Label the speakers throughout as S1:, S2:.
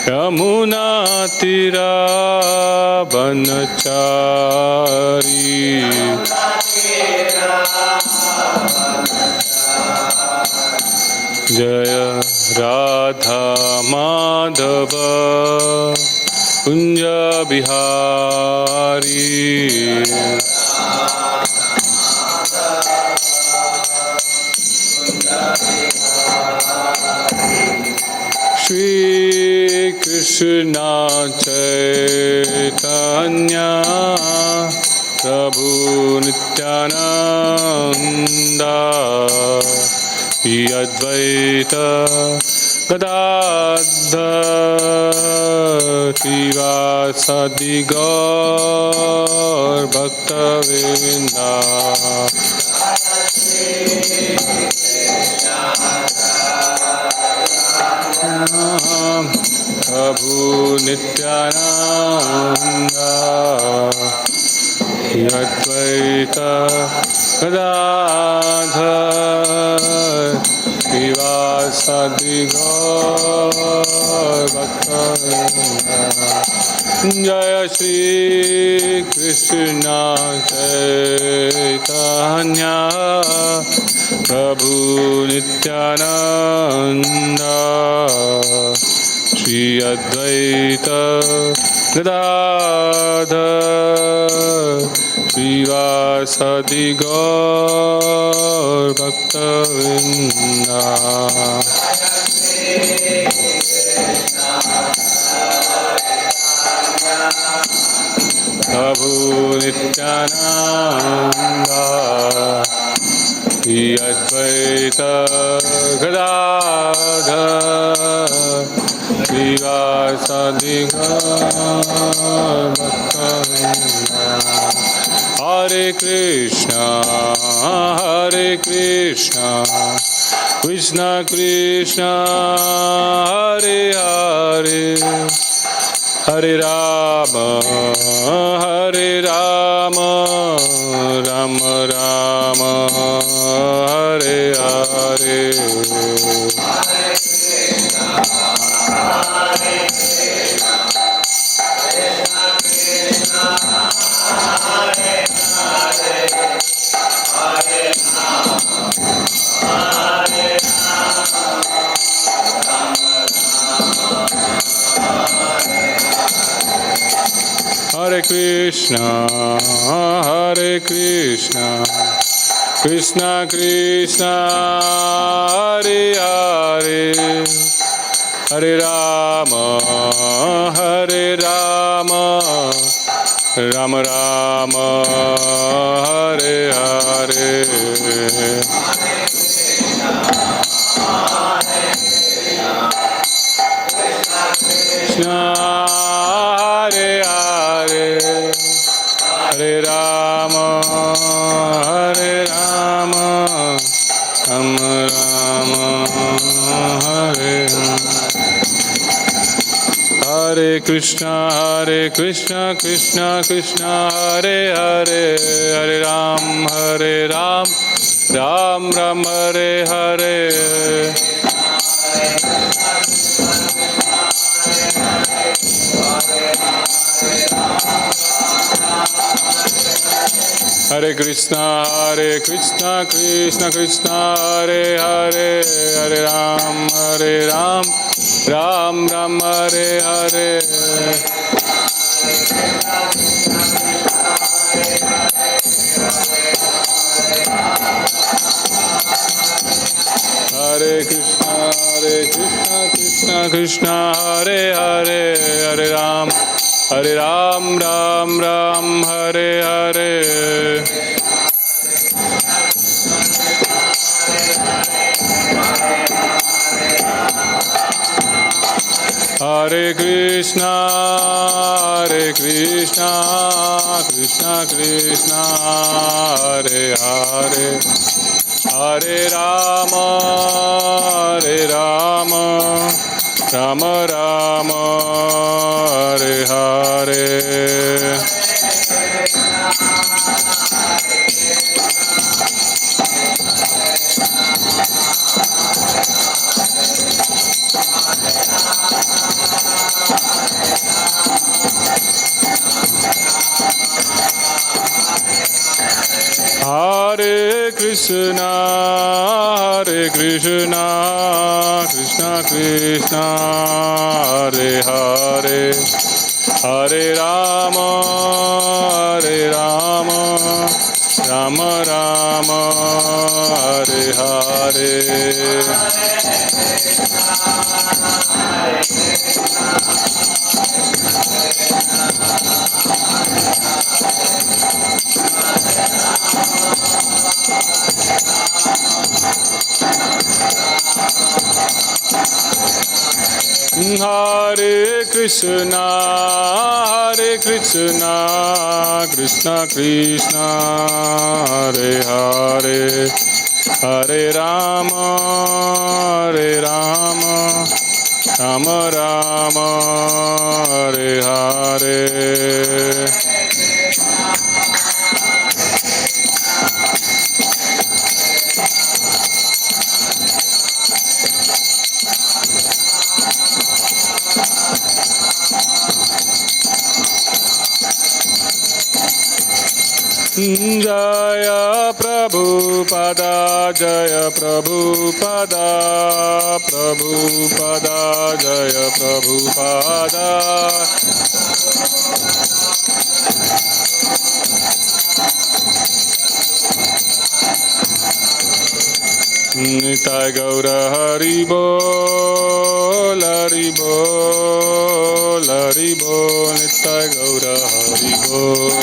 S1: यमुना तीरा बनचारी जय राधा माधव कुंज बिहारी श्री कृष्ण चैतन्य प्रभु नित्यानंद अद्वैत गदाधर श्रीवासादि गौर भक्तवृंद प्रभु नित्यानंद अद्वैत गदाधर श्रीवासादि गौर भक्तवृंद जय श्री कृष्ण चैतन्य प्रभु नित्यानंद श्री अद्वैत गदाधर श्रीवासादि गौर भक्तवृंद प्रभु नित्यानंद श्री अद्वैत गदाधर श्रीवासादि गौर भक्तवृंद हरे Krishna Krishna Krishna Hare Hare Hare Ram Ram Ram Hare Hare Hare Krishna, Krishna Krishna, Hare Hare, Hare Rama, Rama Rama, Hare Hare. Krishna Hare Hare, Hare Rama, Rama Rama, Hare Hare. Hare Krishna, Krishna Krishna, Hare Hare, Hare Ram, Ram Ram, Hare Hare. Hare Krishna, Krishna Krishna, Hare Hare, Hare Ram, Ram Ram, Hare Hare. Hare Krishna, Krishna Krishna, Hare Hare, Hare Ram, Ram Ram, Hare Hare. Hare Krishna, Krishna Krishna, Hare Hare, Hare Rama, Ram Ram Ram Hare Hare Hare Krishna Krishna Krishna Hare Hare Hare Rama Rama Rama Hare Hare Hare Krishna Krishna Krishna Hare Hare Hare Rama Rama Rama Hare Hare Jaya Prabhupada Jaya Prabhupada Prabhupada Jaya Prabhupada Nitai Gaura Hari Bol Hari Bol Hari Bol Nitai Gaura Hari Bol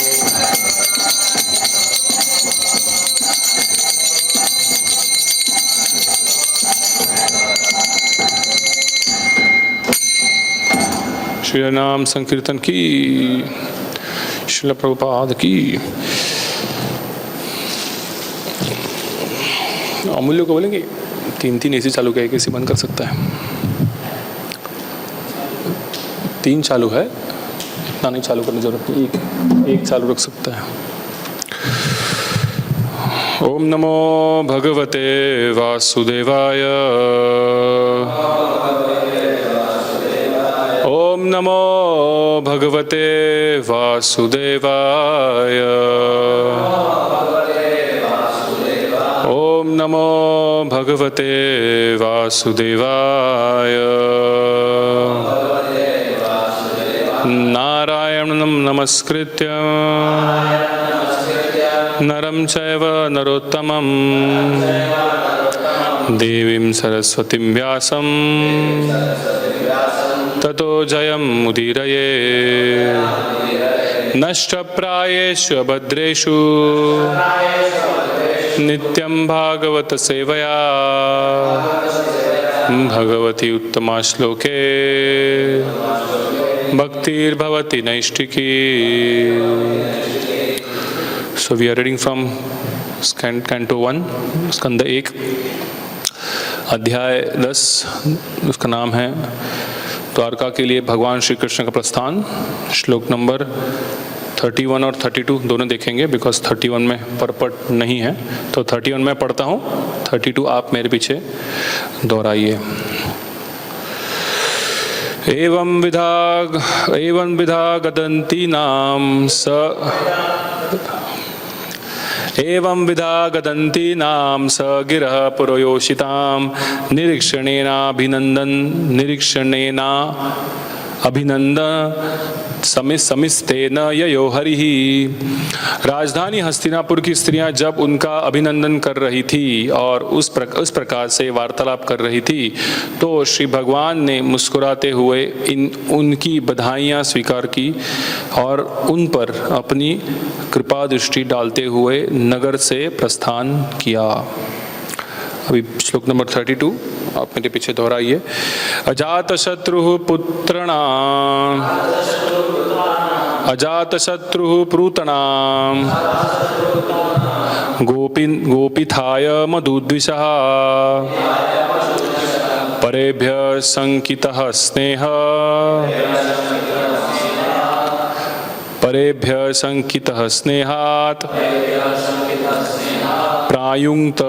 S1: Shri नाम संकीर्तन की श्रील प्रभुपाद की अमूल्य को बोलेंगे 3 AC चालू किया, एक एसी बंद कर सकता है। 3 चालू है, इतना नहीं चालू करने की जरूरत नहीं, एक चालू रख सकता है। ओम नमो भगवते वासुदेवाय ओम नमो भगवते वासुदेवाय ओम नमो भगवते वासुदेवाय नारायणं नमस्कृत्य नरं चैव नरोत्तमं देवीं सरस्वतीं व्यासं ततो जयं मुदीरये नष्टप्रायेषु भद्रेषु नित्यं भागवत सेवया भगवती उत्तमा श्लोके भक्तिर्भवति नैष्टिकी। So we are reading from Canto 1, स्कंद 1, अध्याय 10, उसका नाम है द्वारका के लिए भगवान श्री कृष्ण का प्रस्थान। श्लोक नंबर 31 और 32 दोनों देखेंगे, बिकॉज 31 में परपट नहीं है, तो 31 में पढ़ता हूँ, 32 आप मेरे पीछे दोहराइए। एवं विधा गदन्ति नाम स एवं विधा गदन्ति नाम स गिरः पुरोयोषितां निरीक्षणेनाभिनन्दन समिस्तेन ययो हरिः। राजधानी हस्तिनापुर की स्त्रियां जब उनका अभिनंदन कर रही थी और उस प्रकार से वार्तालाप कर रही थी, तो श्री भगवान ने मुस्कुराते हुए उनकी बधाइयां स्वीकार की और उन पर अपनी कृपा दृष्टि डालते हुए नगर से प्रस्थान किया। अभी श्लोक नंबर 32 आप मेरे पीछे दोहराइए। अजातशत्रु पूतनां गोपिथाय मधुद्विषः परेभ्य संकितः स्नेह परेभ्य संकितः स्नेहात् प्रायुङ्क्त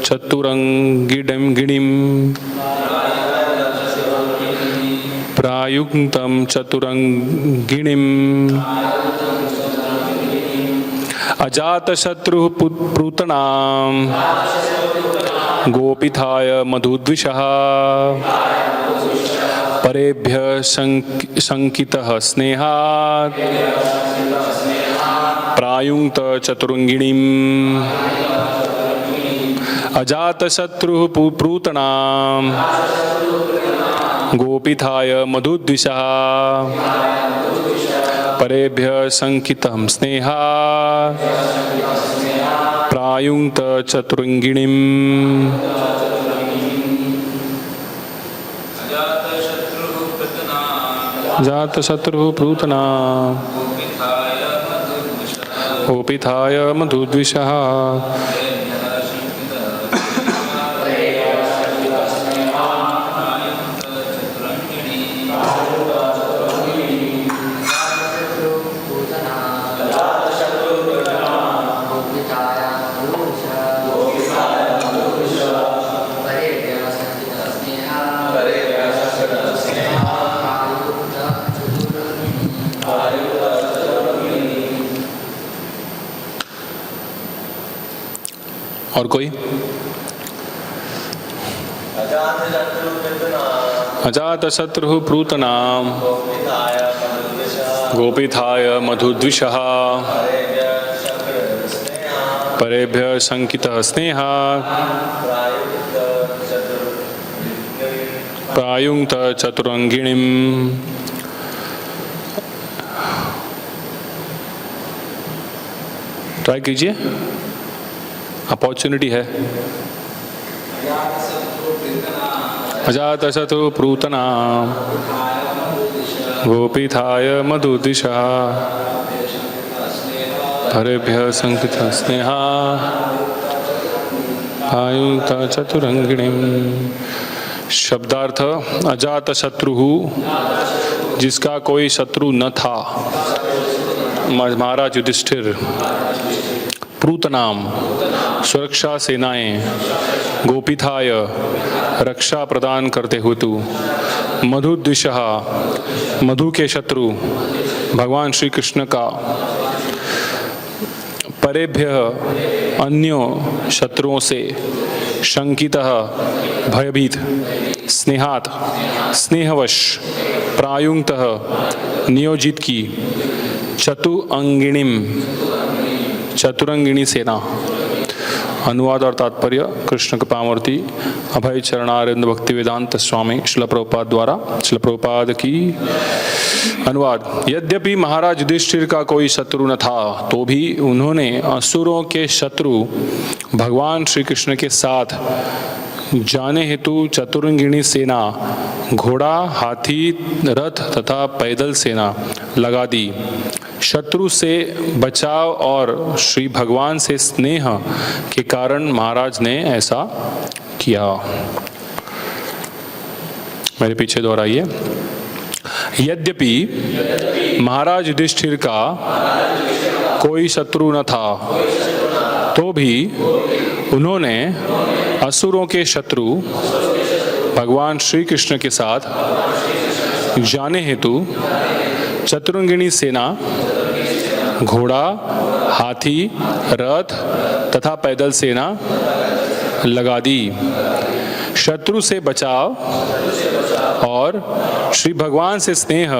S1: चतुरंगिणीं प्रायुक्तं चतुरंगिणीम् अजातशत्रुः पूतनां गोपिथाय मधुद्विषः परेभ्य संकितः स्नेहात् प्रायुङ्क्त चतुरंगिणीम् अजातशत्रुः पूतनां गोपिथाय मधुद्विषः परेभ्य संकितं स्नेहात् प्रायुङ्क्त चतुरंगिणीम् जातशत्रुः पूतनां गोपिथाय मधुद्विषः और कोई? अजातशत्रुः पूतनां गोपिथाय मधुद्विषः परेभ्य संकितः स्नेहात् प्रायुङ्क्त चतुरंगिणीम् ट्राई कीजिए, अपॉर्चुनिटी है। अजातशत्रुः पूतनां गोपिथाय मधुद्विषः परेभ्य संकितः स्नेहात् प्रायुङ्क्त चतुरंगिणीम्। शब्दार्थ: अजातशत्रुः, जिसका कोई शत्रु न था, महाराज युधिष्ठिर। पूतनाम, सुरक्षा सेनाएं। गोपिथाय, रक्षा प्रदान करते हेतु। मधुद्विषः, मधु के शत्रु भगवान श्री कृष्ण का। परेभ्य, अन्यों शत्रुओं से। शंकितः, भयभीत। स्नेहात्, स्नेहवश। प्रायुङ्क्तः, नियोजित की। चतुरंगिणीम, चतुरंगिणी सेना। अनुवाद और तात्पर्य: कृष्ण कृपामूर्ति अभय चरणारविंद भक्ति वेदांत स्वामी श्रील प्रभुपाद द्वारा। श्रील प्रभुपाद की अनुवाद। यद्यपि महाराज युधिष्ठिर का कोई शत्रु न था, तो भी उन्होंने असुरों के शत्रु भगवान श्री कृष्ण के साथ जाने हेतु चतुरंगिणी सेना, घोड़ा, हाथी, रथ तथा पैदल सेना लगा दी। शत्रु से बचाव और श्री भगवान से स्नेह के कारण महाराज ने ऐसा किया। मेरे पीछे दोहराइए। यद्यपि महाराज युधिष्ठिर का कोई शत्रु न था, तो भी उन्होंने असुरों के शत्रु भगवान श्री कृष्ण के साथ जाने हेतु चतुरंगिणी सेना, घोड़ा, हाथी, रथ तथा पैदल सेना लगा दी। शत्रु से बचाव और श्री भगवान से स्नेह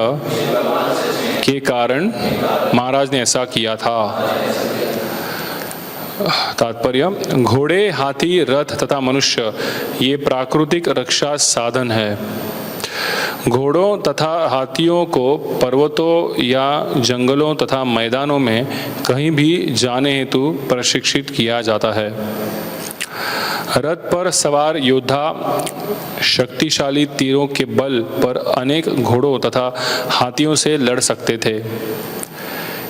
S1: के कारण महाराज ने ऐसा किया था। तात्पर्य: घोड़े, हाथी, रथ तथा मनुष्य ये प्राकृतिक रक्षा साधन है। घोड़ों तथा हाथियों को पर्वतों या जंगलों तथा मैदानों में कहीं भी जाने हेतु प्रशिक्षित किया जाता है। रथ पर सवार योद्धा शक्तिशाली तीरों के बल पर अनेक घोड़ों तथा हाथियों से लड़ सकते थे।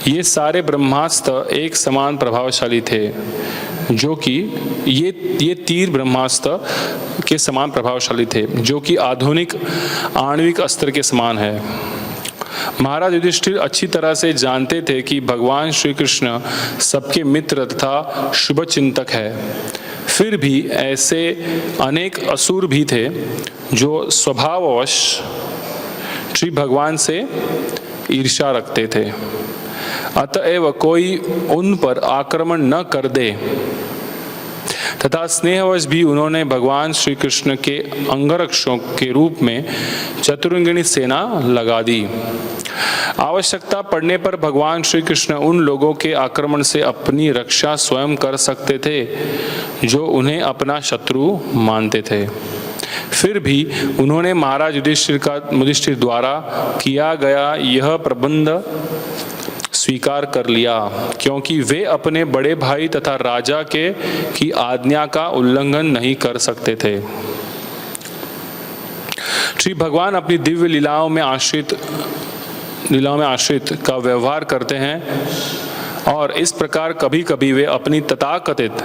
S1: ये सारे ब्रह्मास्त्र एक समान प्रभावशाली थे, जो कि ये तीर ब्रह्मास्त्र के समान प्रभावशाली थे, जो कि आधुनिक आणविक अस्त्र के समान है। महाराज युधिष्ठिर अच्छी तरह से जानते थे कि भगवान श्री कृष्ण सबके मित्र तथा शुभ चिंतक है। फिर भी ऐसे अनेक असुर भी थे जो स्वभाववश श्री भगवान से ईर्ष्या रखते थे। अतएव कोई उन पर आक्रमण न कर दे तथा स्नेहवश भी उन्होंने भगवान श्री कृष्ण के अंगरक्षकों के रूप में चतुरंगिणी सेना लगा दी। आवश्यकता पड़ने पर भगवान श्री कृष्ण उन लोगों के आक्रमण से अपनी रक्षा स्वयं कर सकते थे जो उन्हें अपना शत्रु मानते थे। फिर भी उन्होंने महाराज युधिष्ठिर द्वारा किया गया यह प्रबंध स्वीकार कर लिया, क्योंकि वे अपने बड़े भाई तथा राजा की आज्ञा का उल्लंघन नहीं कर सकते थे। श्री भगवान अपनी दिव्य लीलाओं में आश्रित का व्यवहार करते हैं और इस प्रकार कभी कभी वे अपनी तथाकथित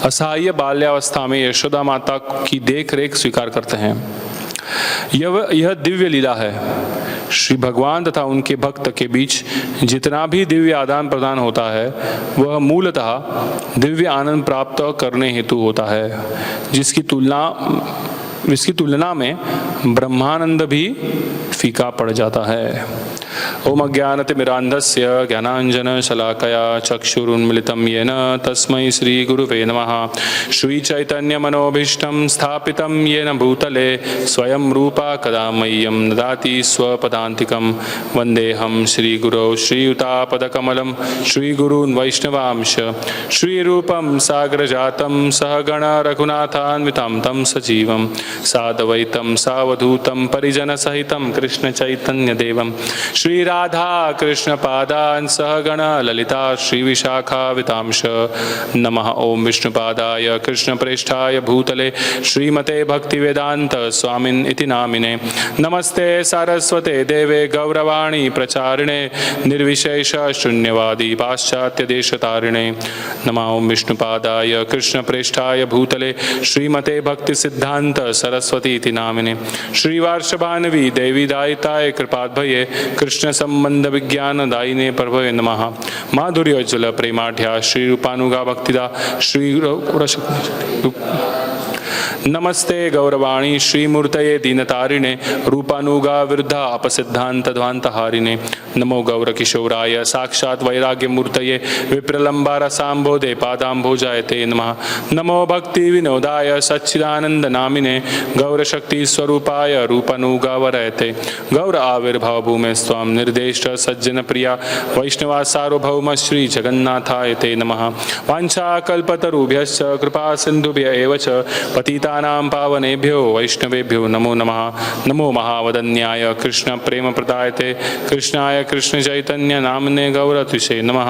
S1: असहाय बाल्यावस्था में यशोदा माता की देख रेख स्वीकार करते हैं। यह दिव्य लीला है। श्री भगवान तथा उनके भक्त के बीच जितना भी दिव्य आदान प्रदान होता है वह मूलतः दिव्य आनंद प्राप्त करने हेतु होता है, जिसकी तुलना में ब्रह्मानंद भी फीका पड़ जाता है। ओम अज्ञानतिमिरान्धस्य ज्ञानाञ्जनशलाकया चक्षुरुन्मिलितं येन तस्मै श्रीगुरुवे नमः। श्रीचैतन्यमनोभीष्टं स्थापितं येन भूतले स्वयं रूपा कदा मह्यं ददाति स्वपदान्तिकं। वन्देऽहं श्रीगुरौ श्रीयुतापदकमलं श्रीगुरून् वैष्णवांश श्रीरूपं साग्रजातं सहगण रघुनाथान्वितं तं सजीवं साद्वैतं सावधूतं परिजनसहितं कृष्णचैतन्यदेवं श्री राधा कृष्ण पादान सहगण ललिता श्री विशाखावितांश। नमः ओम विष्णुपादाय कृष्ण प्रेष्ठाय भूतले श्रीमते भक्तिवेदांत स्वामिन इति नामिने। नमस्ते सारस्वते देवे गौरवाणी प्रचारिणे निर्विशेष शून्यवादी पाश्चात्य देशतारिणे। नमः ओम विष्णुपादाय कृष्ण प्रेष्ठाय भूतले श्रीमते भक्ति सिद्धांत सरस्वती इति नामिने। श्रीवार्षभानवी देवी दायिताय कृपाद्भये कृष्ण संबंध विज्ञान दायिने प्रभवे नमः। माधुर्योज्वल प्रेमाढ्या श्री रूपानुगा भक्तिदा श्री नमस्ते गौरवाणी श्रीमूर्तये दीनतारिणे रूपानुगा विरुद्धा अपसिद्धांत ध्वांतहारिणे। नमो गौरकिशोराय साक्षात् वैराग्यमूर्तये विप्रलंबारसाम्बोधे पादाम्भोजाय ते नमः। नमो भक्ति विनोदाय सच्चिदानंद नामिने गौरशक्ति स्वरूपाय रूपानुगावरयते। गौर आविर्भाव भूमे स्वाम निर्देष्ट सज्जन प्रिया वैष्णवा सार्वभौम श्री जगन्नाथाय ते नमः। वाञ्छाकल्पतरुभ्यश्च कृपा सिन्धुभ्य एव च पतितानां पावनेभ्यो वैष्णवेभ्यो नमो नमः। नमो महावदन्याय कृष्ण प्रेम प्रदायते कृष्णाय कृष्ण चैतन्य नामने गौरतिषे नमः।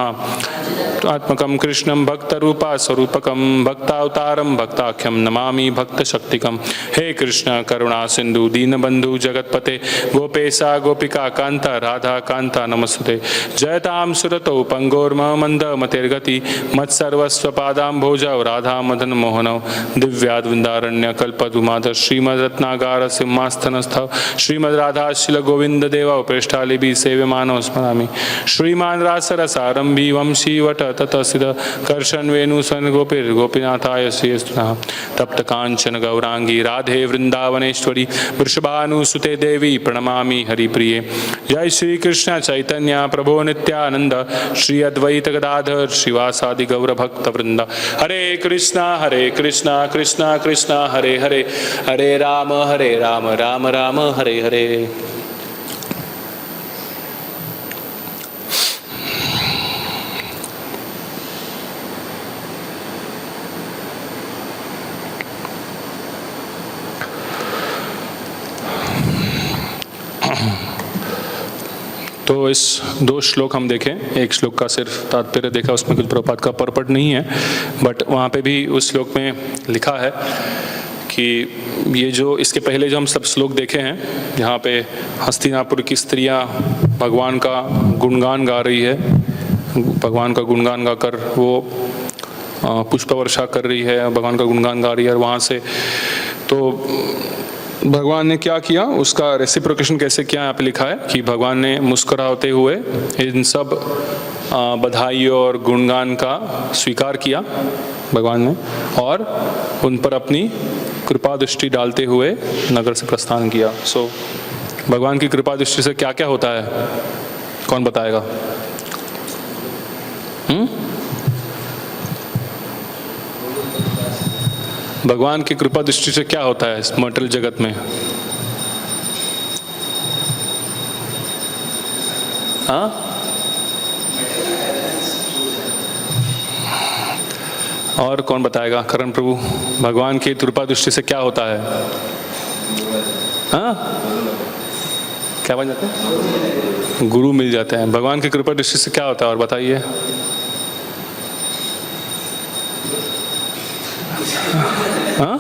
S1: आत्मकं कृष्णं भक्तरूपा स्वरूपकं भक्तावतारं भक्ताख्यं नमामि भक्तशक्तिकं। हे कृष्ण करुणा सिंधु दीनबंधु जगतपते गोपेशा गोपिका कांता राधा कांता नमस्ते। जयतां सुरतौ पंगोर्ममंद मतिर्गति मत्सर्वस्व पादाम्भोजौ राधा मदन मोहनौ। दिव्याद्वृंदारण्य कल्पद्रुमाधर श्रीमद् रत्नागार सिंहासनस्थौ श्रीमद् राधा शिल गोविंद देव प्रेष्ठालिभि सेव्यमानो स्मरामि। श्रीमान रासरसारंभी वंशी वट ततसिद कर्षण वेणु सन गोपीर गोपीनाथाय श्रीस्तु नमः। तप्त कांचन गौरांगी राधे वृंदावनेश्वरी वृषभानुसुते देवी प्रणमामि हरिप्रिये। जय श्री कृष्ण चैतन्य प्रभो नित्यानंद श्री अद्वैत गदाधर श्रीवासादि गौर भक्त वृंद। हरे कृष्णा कृष्णा कृष्णा हरे हरे हरे राम राम राम हरे हरे। तो इस दो श्लोक हम देखें, एक श्लोक का सिर्फ तात्पर्य देखा, उसमें कुछ प्रपात का परपट नहीं है, बट वहाँ पे भी उस श्लोक में लिखा है कि ये जो इसके पहले जो हम सब श्लोक देखे हैं, यहाँ पे हस्तिनापुर की स्त्रियाँ भगवान का गुणगान गा रही है भगवान का गुणगान गाकर वो पुष्प वर्षा कर रही है, भगवान का गुणगान गा रही है, और वहाँ से तो भगवान ने क्या किया, उसका रेसिप्रोकेशन कैसे किया यहाँ पे लिखा है कि भगवान ने मुस्कुराते हुए इन सब बधाई और गुणगान का स्वीकार किया भगवान ने, और उन पर अपनी कृपा दृष्टि डालते हुए नगर से प्रस्थान किया। सो भगवान की कृपा दृष्टि से क्या क्या होता है, कौन बताएगा? भगवान की कृपा दृष्टि से क्या होता है इस मटेरियल जगत में? हाँ, और कौन बताएगा? करण प्रभु, भगवान की कृपा दृष्टि से क्या होता है? हाँ, क्या बन जाते हैं? गुरु मिल जाते हैं। भगवान की कृपा दृष्टि से क्या होता है, और बताइए? हाँ,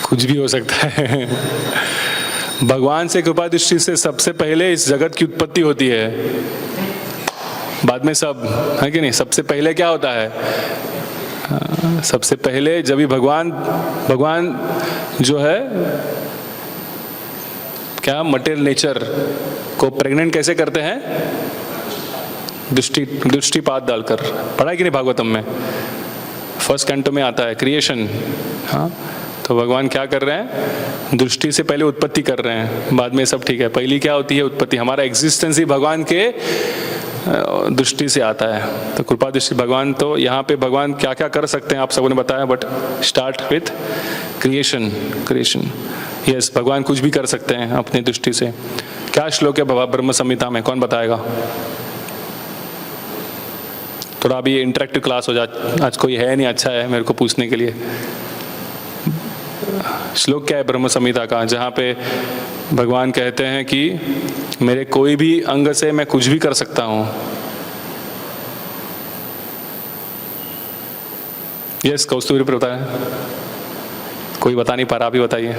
S1: कुछ भी हो सकता है। भगवान से कृपा दृष्टि से सबसे पहले इस जगत की उत्पत्ति होती है, बाद में सब, है कि नहीं? सबसे पहले क्या होता है? सबसे पहले जब भी भगवान जो है क्या मटेरियल नेचर को प्रेग्नेंट कैसे करते हैं? दृष्टिपात डालकर। पढ़ा है कि नहीं भागवतम में? फर्स्ट कैंटो में आता है क्रिएशन। हाँ, तो भगवान क्या कर रहे हैं? दृष्टि से पहले उत्पत्ति कर रहे हैं, बाद में सब ठीक है। पहली क्या होती है? उत्पत्ति। हमारा एग्जिस्टेंस ही भगवान के दृष्टि से आता है। तो कृपा दृष्टि भगवान, तो यहाँ पे भगवान क्या क्या कर सकते हैं आप सबों ने बताया, but start with creation. Yes, भगवान कुछ भी कर सकते हैं अपनी दृष्टि से। क्या श्लोक है ब्रह्म संहिता में, कौन बताएगा? थोड़ा अभी इंटरेक्टिव क्लास हो जाए, आज कोई है नहीं अच्छा है मेरे को पूछने के लिए। श्लोक क्या है ब्रह्म संहिता का, जहाँ पे भगवान कहते हैं कि मेरे कोई भी अंग से मैं कुछ भी कर सकता हूँ। यस, कौस्तुरी पर बताया, कोई बता नहीं पा रहा, आप ही बताइए।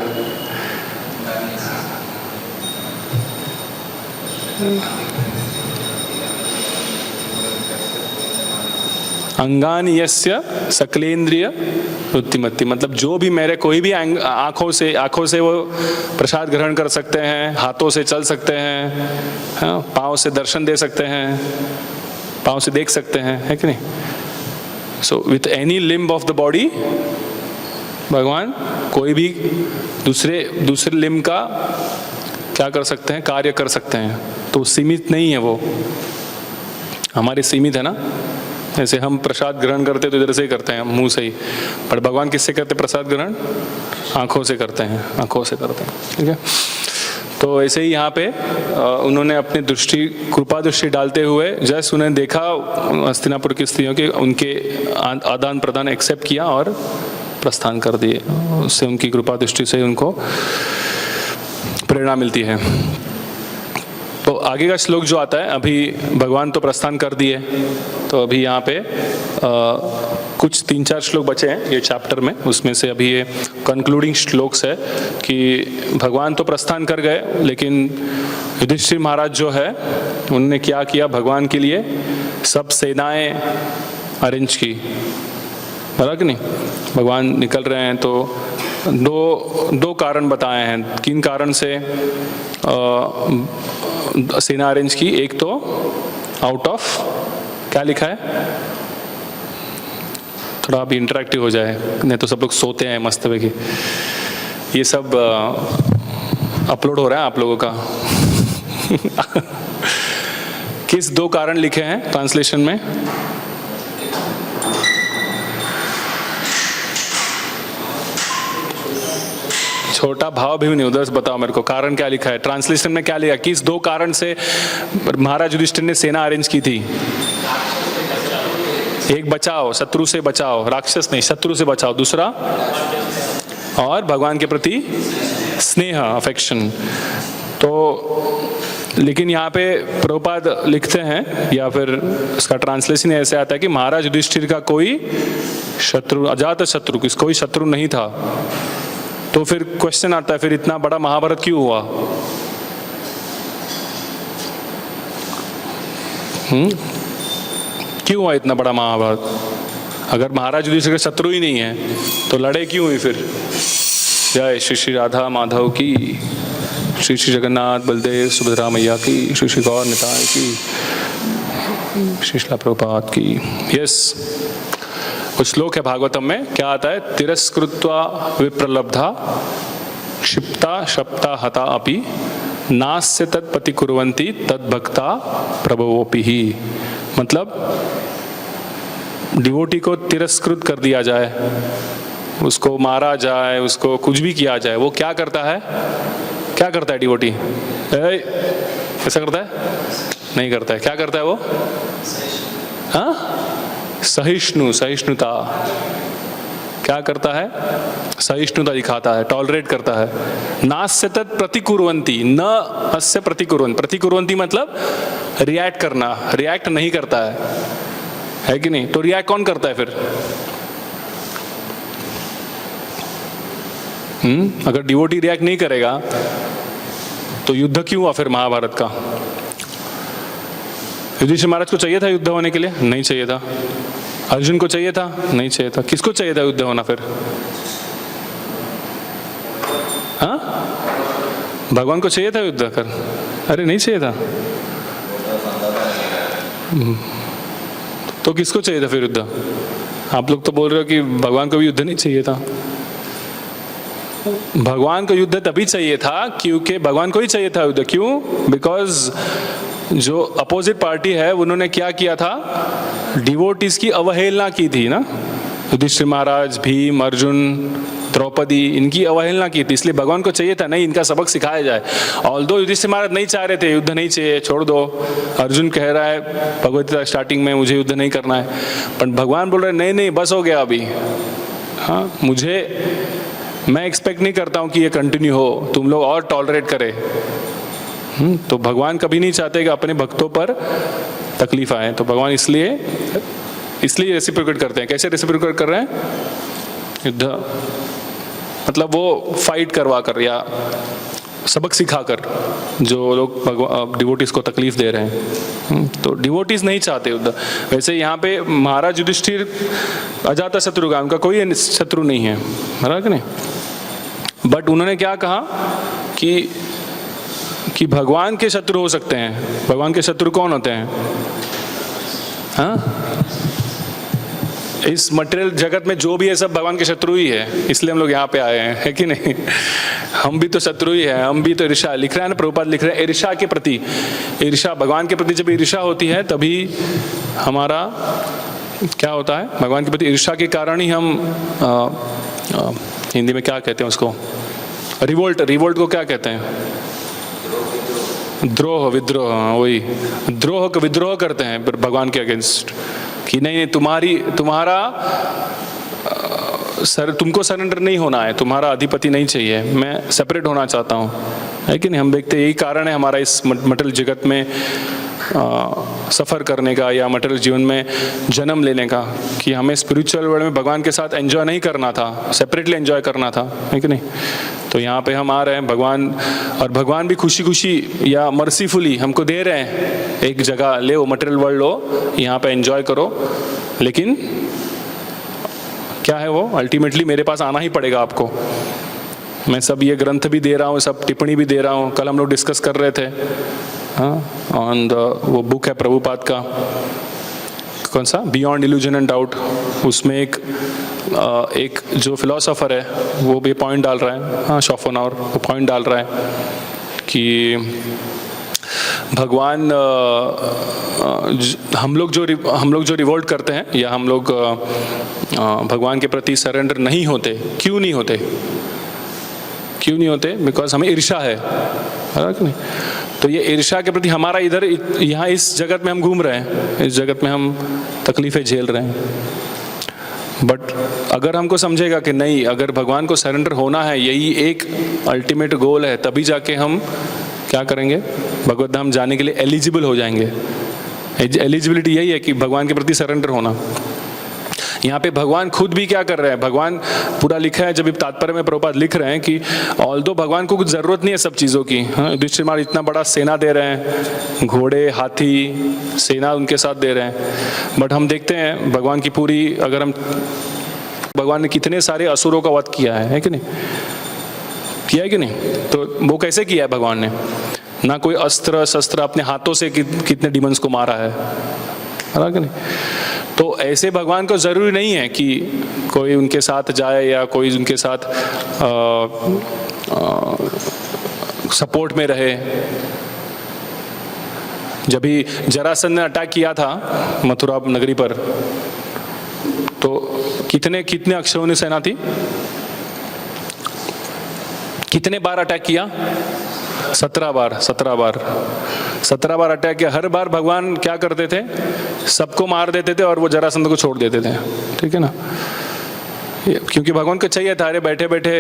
S1: अंगानि यस्य सकलेंद्रिय वृत्तिमत्ति, मतलब जो भी मेरे कोई भी आंखों से वो प्रसाद ग्रहण कर सकते हैं, हाथों से चल सकते हैं, हाँ, पाँव से दर्शन दे सकते हैं, पाँव से देख सकते हैं, है कि नहीं? So with any limb of the body भगवान कोई भी दूसरे लिम्ब का क्या कर सकते हैं? कार्य कर सकते हैं। तो सीमित नहीं है वो, हमारे सीमित है ना। जैसे हम प्रसाद ग्रहण करते तो इधर से ही करते हैं, मुंह से ही, पर भगवान किससे करते प्रसाद ग्रहण? आंखों से करते हैं, आंखों से करते हैं, ठीक है। तो ऐसे ही यहाँ पे उन्होंने अपनी दृष्टि, कृपा दृष्टि डालते हुए जैसे उन्हें देखा हस्तिनापुर की स्त्रियों के, उनके आदान प्रदान एक्सेप्ट किया और प्रस्थान कर दिए। उससे उनकी कृपा दृष्टि से उनको प्रेरणा मिलती है। तो आगे का श्लोक जो आता है, अभी भगवान तो प्रस्थान कर दिए, तो अभी यहाँ पे कुछ 3-4 श्लोक बचे हैं ये चैप्टर में, उसमें से अभी ये कंक्लूडिंग श्लोक्स है कि भगवान तो प्रस्थान कर गए, लेकिन युधिष्ठिर महाराज जो है उन्होंने क्या किया? भगवान के लिए सब सेनाएं अरेंज की, बता कि नहीं? भगवान निकल रहे हैं तो दो कारण बताए हैं, किन कारण से सेना अरेंज की। एक तो आउट ऑफ, क्या लिखा है? थोड़ा अभी इंटरेक्टिव हो जाए, नहीं तो सब लोग सोते हैं मस्त की। ये सब अपलोड हो रहा है आप लोगों का। किस 2 कारण लिखे हैं ट्रांसलेशन में? छोटा भाव भी नहीं, उधर से बताओ मेरे को, कारण क्या लिखा है ट्रांसलेशन में? क्या लिखा? किस 2 कारण से महाराज युधिष्ठिर ने सेना अरेंज की थी? एक, बचाओ, शत्रु से बचाओ, राक्षस नहीं, शत्रु से बचाओ। दूसरा, और भगवान के प्रति स्नेह, अफेक्शन। तो लेकिन यहाँ पे प्रभुपाद लिखते हैं, या फिर इसका ट्रांसलेशन ऐसे आता है कि महाराज युधिष्ठिर का कोई शत्रु, अजात शत्रु, कोई शत्रु नहीं था। तो फिर क्वेश्चन आता है, फिर इतना बड़ा महाभारत क्यों हुआ? क्यों हुआ इतना बड़ा महाभारत? अगर महाराज युधिष्ठिर के शत्रु ही नहीं है तो लड़े क्यों हुई फिर? जय श्री श्री राधा माधव की, श्री श्री जगन्नाथ बलदेव सुभद्रा मैया की, श्री श्री गौर निताय की, श्री श्रील प्रभुपाद की। यस, कुछ श्लोक है भागवतम में, क्या आता है? तिरस्कृत्वा विप्रलब्धा क्षिप्ता शप्ता हता अपि नास्य तत्पति कुर्वन्ति तद्भक्ता प्रभवोपि ही। मतलब डिवोटी को तिरस्कृत कर दिया जाए, उसको मारा जाए, उसको कुछ भी किया जाए, वो क्या करता है? क्या करता है डिवोटी? ऐसा करता है? नहीं करता है। क्या करता है वो? हाँ, सहिष्णु, सहिष्णुता। क्या करता है? सहिष्णुता दिखाता है, टॉलरेट करता है। नास्य तत् प्रतिकुर्वन्ति, न अस्य प्रतिकुर्वन्ति। प्रतिकुर्वन्ति मतलब रिएक्ट करना, रिएक्ट नहीं करता है कि नहीं? तो रिएक्ट कौन करता है फिर? अगर डिवोटी रिएक्ट नहीं करेगा तो युद्ध क्यों हुआ फिर महाभारत का? युधिष्ठिर महाराज को चाहिए था युद्ध होने के लिए? नहीं चाहिए था। अर्जुन को चाहिए था? नहीं चाहिए था। किसको चाहिए था युद्ध होना फिर? हाँ, भगवान को चाहिए था युद्ध कर? अरे नहीं चाहिए था। तो किसको चाहिए था फिर युद्ध? आप लोग तो बोल रहे हो कि भगवान को भी युद्ध नहीं चाहिए था। भगवान को युद्ध तभी चाहिए था क्योंकि भगवान को ही चाहिए था युद्ध। क्यों? बिकॉज जो अपोजिट पार्टी है उन्होंने क्या किया था? डिवोटीज की अवहेलना की थी ना। युधिष्ठिर महाराज, भीम, अर्जुन, द्रौपदी, इनकी अवहेलना की थी, इसलिए भगवान को चाहिए था नहीं इनका सबक सिखाया जाए। ऑल्दो युधिष्ठिर महाराज नहीं चाह रहे थे युद्ध नहीं चाहिए, छोड़ दो। अर्जुन कह रहा है भगवत गीता स्टार्टिंग में मुझे युद्ध नहीं करना है, पर भगवान बोल रहे नहीं नहीं बस हो गया अभी। हाँ, मैं एक्सपेक्ट नहीं करता हूँ कि ये कंटिन्यू हो, तुम लोग और टॉलरेट करें। तो भगवान कभी नहीं चाहते कि अपने भक्तों पर तकलीफ आए, तो भगवान इसलिए रेसिप्रोकेट करते हैं। कैसे रेसिप्रोकेट कर रहे हैं? युद्ध मतलब वो फाइट करवा कर या सबक सिखाकर जो लोग डिवोटीज को तकलीफ दे रहे हैं। तो डिवोटीज नहीं चाहते युद्ध। वैसे यहाँ पे महाराज युधिष्ठिर अजाता शत्रु का, उनका कोई शत्रु नहीं है, है कि नहीं? बट उन्होंने क्या कहा कि भगवान के शत्रु हो सकते हैं। भगवान के शत्रु कौन होते हैं? हाँ, इस मटेरियल जगत में जो भी है सब भगवान के शत्रु ही है, इसलिए हम लोग यहाँ पे आए हैं, है कि नहीं? हम भी तो शत्रु ही है, हम भी तो ईर्ष्या लिख रहे हैं ना, प्रभुपाद लिख रहे हैं ईर्ष्या के प्रति। ईर्ष्या, भगवान के प्रति जब ईर्ष्या होती है तभी हमारा क्या होता है? भगवान के प्रति ईर्ष्या के कारण ही हम हिंदी में क्या कहते हैं उसको? रिवोल्ट। रिवोल्ट को क्या कहते हैं? द्रोह, विद्रोह। वही द्रोह का विद्रोह करते हैं भगवान के अगेंस्ट कि नहीं तुम्हारा तुमको सरेंडर नहीं होना है, तुम्हारा अधिपति नहीं चाहिए, मैं सेपरेट होना चाहता हूँ, है कि नहीं? हम देखते यही कारण है हमारा इस मटेरियल जगत में सफ़र करने का या मटेरियल जीवन में जन्म लेने का, कि हमें स्पिरिचुअल वर्ल्ड में भगवान के साथ एंजॉय नहीं करना था, सेपरेटली एंजॉय करना था, है कि नहीं? तो यहाँ पे हम आ रहे हैं भगवान, और भगवान भी खुशी खुशी या मर्सीफुली हमको दे रहे हैं एक जगह, ले वो मटेरियल वर्ल्ड लो, यहाँ पे एंजॉय करो। लेकिन क्या है वो? अल्टीमेटली मेरे पास आना ही पड़ेगा आपको। मैं सब ये ग्रंथ भी दे रहा हूँ, सब टिप्पणी भी दे रहा हूँ। कल हम लोग डिस्कस कर रहे थे ऑन वो बुक है प्रभुपाद का, कौन सा? Beyond illusion and doubt. उसमें एक जो फिलोसोफर है वो भी पॉइंट डाल रहा है, हाँ, शॉफोनावर, वो पॉइंट डाल रहा है कि भगवान हम लोग जो रिवोल्ट करते हैं या हम लोग भगवान के प्रति सरेंडर नहीं होते, क्यों नहीं होते? बिकॉज हमें ईर्ष्या है कि नहीं? तो ये ईर्ष्या के प्रति हमारा इधर यहाँ इस जगत में हम घूम रहे हैं, इस जगत में हम तकलीफें झेल रहे हैं। बट अगर हमको समझेगा कि नहीं, अगर भगवान को सरेंडर होना है, यही एक अल्टीमेट गोल है, तभी जाके हम क्या करेंगे? भगवत धाम जाने के लिए एलिजिबल हो जाएंगे। एलिजिबिलिटी यही है कि भगवान के प्रति सरेंडर होना। यहाँ पे भगवान खुद भी क्या कर रहे हैं, भगवान पूरा लिखा है, जब तात्पर्य में प्रभुपाद लिख रहे हैं कि ऑल्दो भगवान को कुछ ज़रूरत नहीं है सब चीज़ों की। युधिष्ठिर महाराज इतना बड़ा सेना दे रहे हैं, घोड़े हाथी सेना उनके साथ दे रहे हैं, बट हम देखते हैं भगवान की पूरी, अगर हम भगवान ने कितने सारे असुरों का वध किया है कि नहीं, किया है कि नहीं? तो वो कैसे किया है भगवान ने? ना कोई अस्त्र शस्त्र, अपने हाथों से कितने डिमंस को मारा है कि नहीं? तो ऐसे भगवान को जरूरी नहीं है कि कोई उनके साथ जाए या कोई उनके साथ सपोर्ट में रहे। जब भी जरासंध ने अटैक किया था मथुरा नगरी पर, तो कितने अक्षौहिणी सेना थी, कितने बार अटैक किया? 17 बार अटैक किया। हर बार भगवान क्या करते थे, सबको मार देते थे और वो जरासंध को छोड़ देते थे, ठीक है ना? क्योंकि भगवान को चाहिए था, अरे बैठे बैठे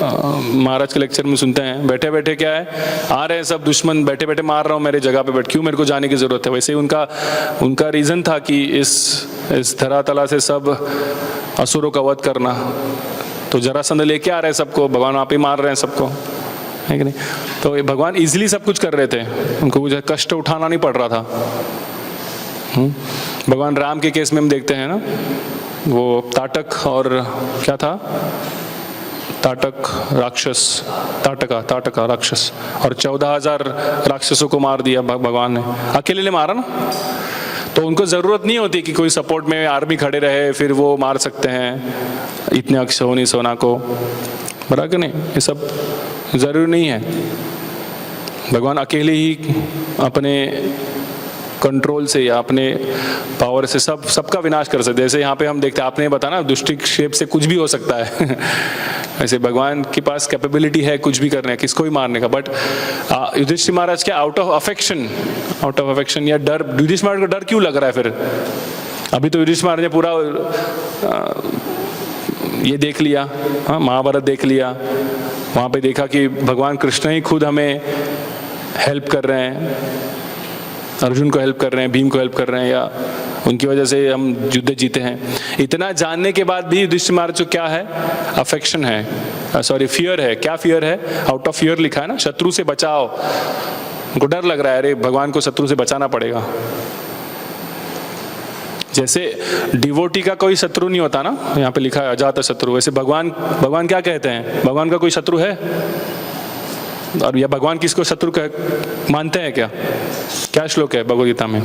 S1: महाराज के लेक्चर में सुनते हैं, बैठे बैठे क्या है, आ रहे हैं सब दुश्मन, बैठे बैठे मार रहा हूँ मेरे जगह पे बैठ, क्यों मेरे को जाने की जरूरत है? वैसे ही उनका रीजन था कि इस धरातला से सब असुरों का वध करना। तो जरासंध लेके आ रहे हैं सबको, भगवान आप ही मार रहे हैं सबको, है कि नहीं? तो ये भगवान इजीली सब कुछ कर रहे थे, उनको कुछ कष्ट उठाना नहीं पड़ रहा था। भगवान राम के केस में हम देखते हैं ना, वो ताटक और क्या था, ताटका राक्षस, और 14,000 राक्षसों को मार दिया भगवान ने, अकेले ने मारा ना। तो उनको जरूरत नहीं होती कि कोई सपोर्ट में आर्मी खड़े रहे, फिर वो मार सकते हैं इतने अक्षौहिणी सेना को, बराबर नहीं? ये सब जरूरी नहीं है। भगवान अकेले ही अपने कंट्रोल से या अपने पावर से सबका विनाश कर सकते। जैसे यहाँ पे हम देखते हैं, आपने बताया ना, दुष्टि क्षेप से कुछ भी हो सकता है ऐसे भगवान के पास कैपेबिलिटी है कुछ भी करने, किसको भी मारने का। बट युधिष्ठिर महाराज के आउट ऑफ अफेक्शन या डर, युधिष्ठिर महाराज को डर क्यों लग रहा है फिर? अभी तो युधिष्ठिर महाराज ने पूरा ये देख लिया, महाभारत देख लिया, वहाँ पे देखा कि भगवान कृष्ण ही खुद हमें हेल्प कर रहे हैं, अर्जुन को हेल्प कर रहे हैं, भीम को हेल्प कर रहे हैं, या उनकी वजह से हम युद्ध जीते हैं। इतना जानने के बाद भी युधिष्ठिर महाराज क्या है, अफेक्शन है, फियर है। क्या फियर है? आउट ऑफ फियर लिखा है ना, शत्रु से बचाओ। उनको डर लग रहा है, अरे भगवान को शत्रु से बचाना पड़ेगा। जैसे डिवोटी का कोई शत्रु नहीं होता ना, यहाँ पे लिखा है अजात शत्रु, वैसे भगवान क्या कहते हैं, भगवान का कोई शत्रु है? और या भगवान किसको शत्रु मानते हैं क्या श्लोक है भगवद गीता में?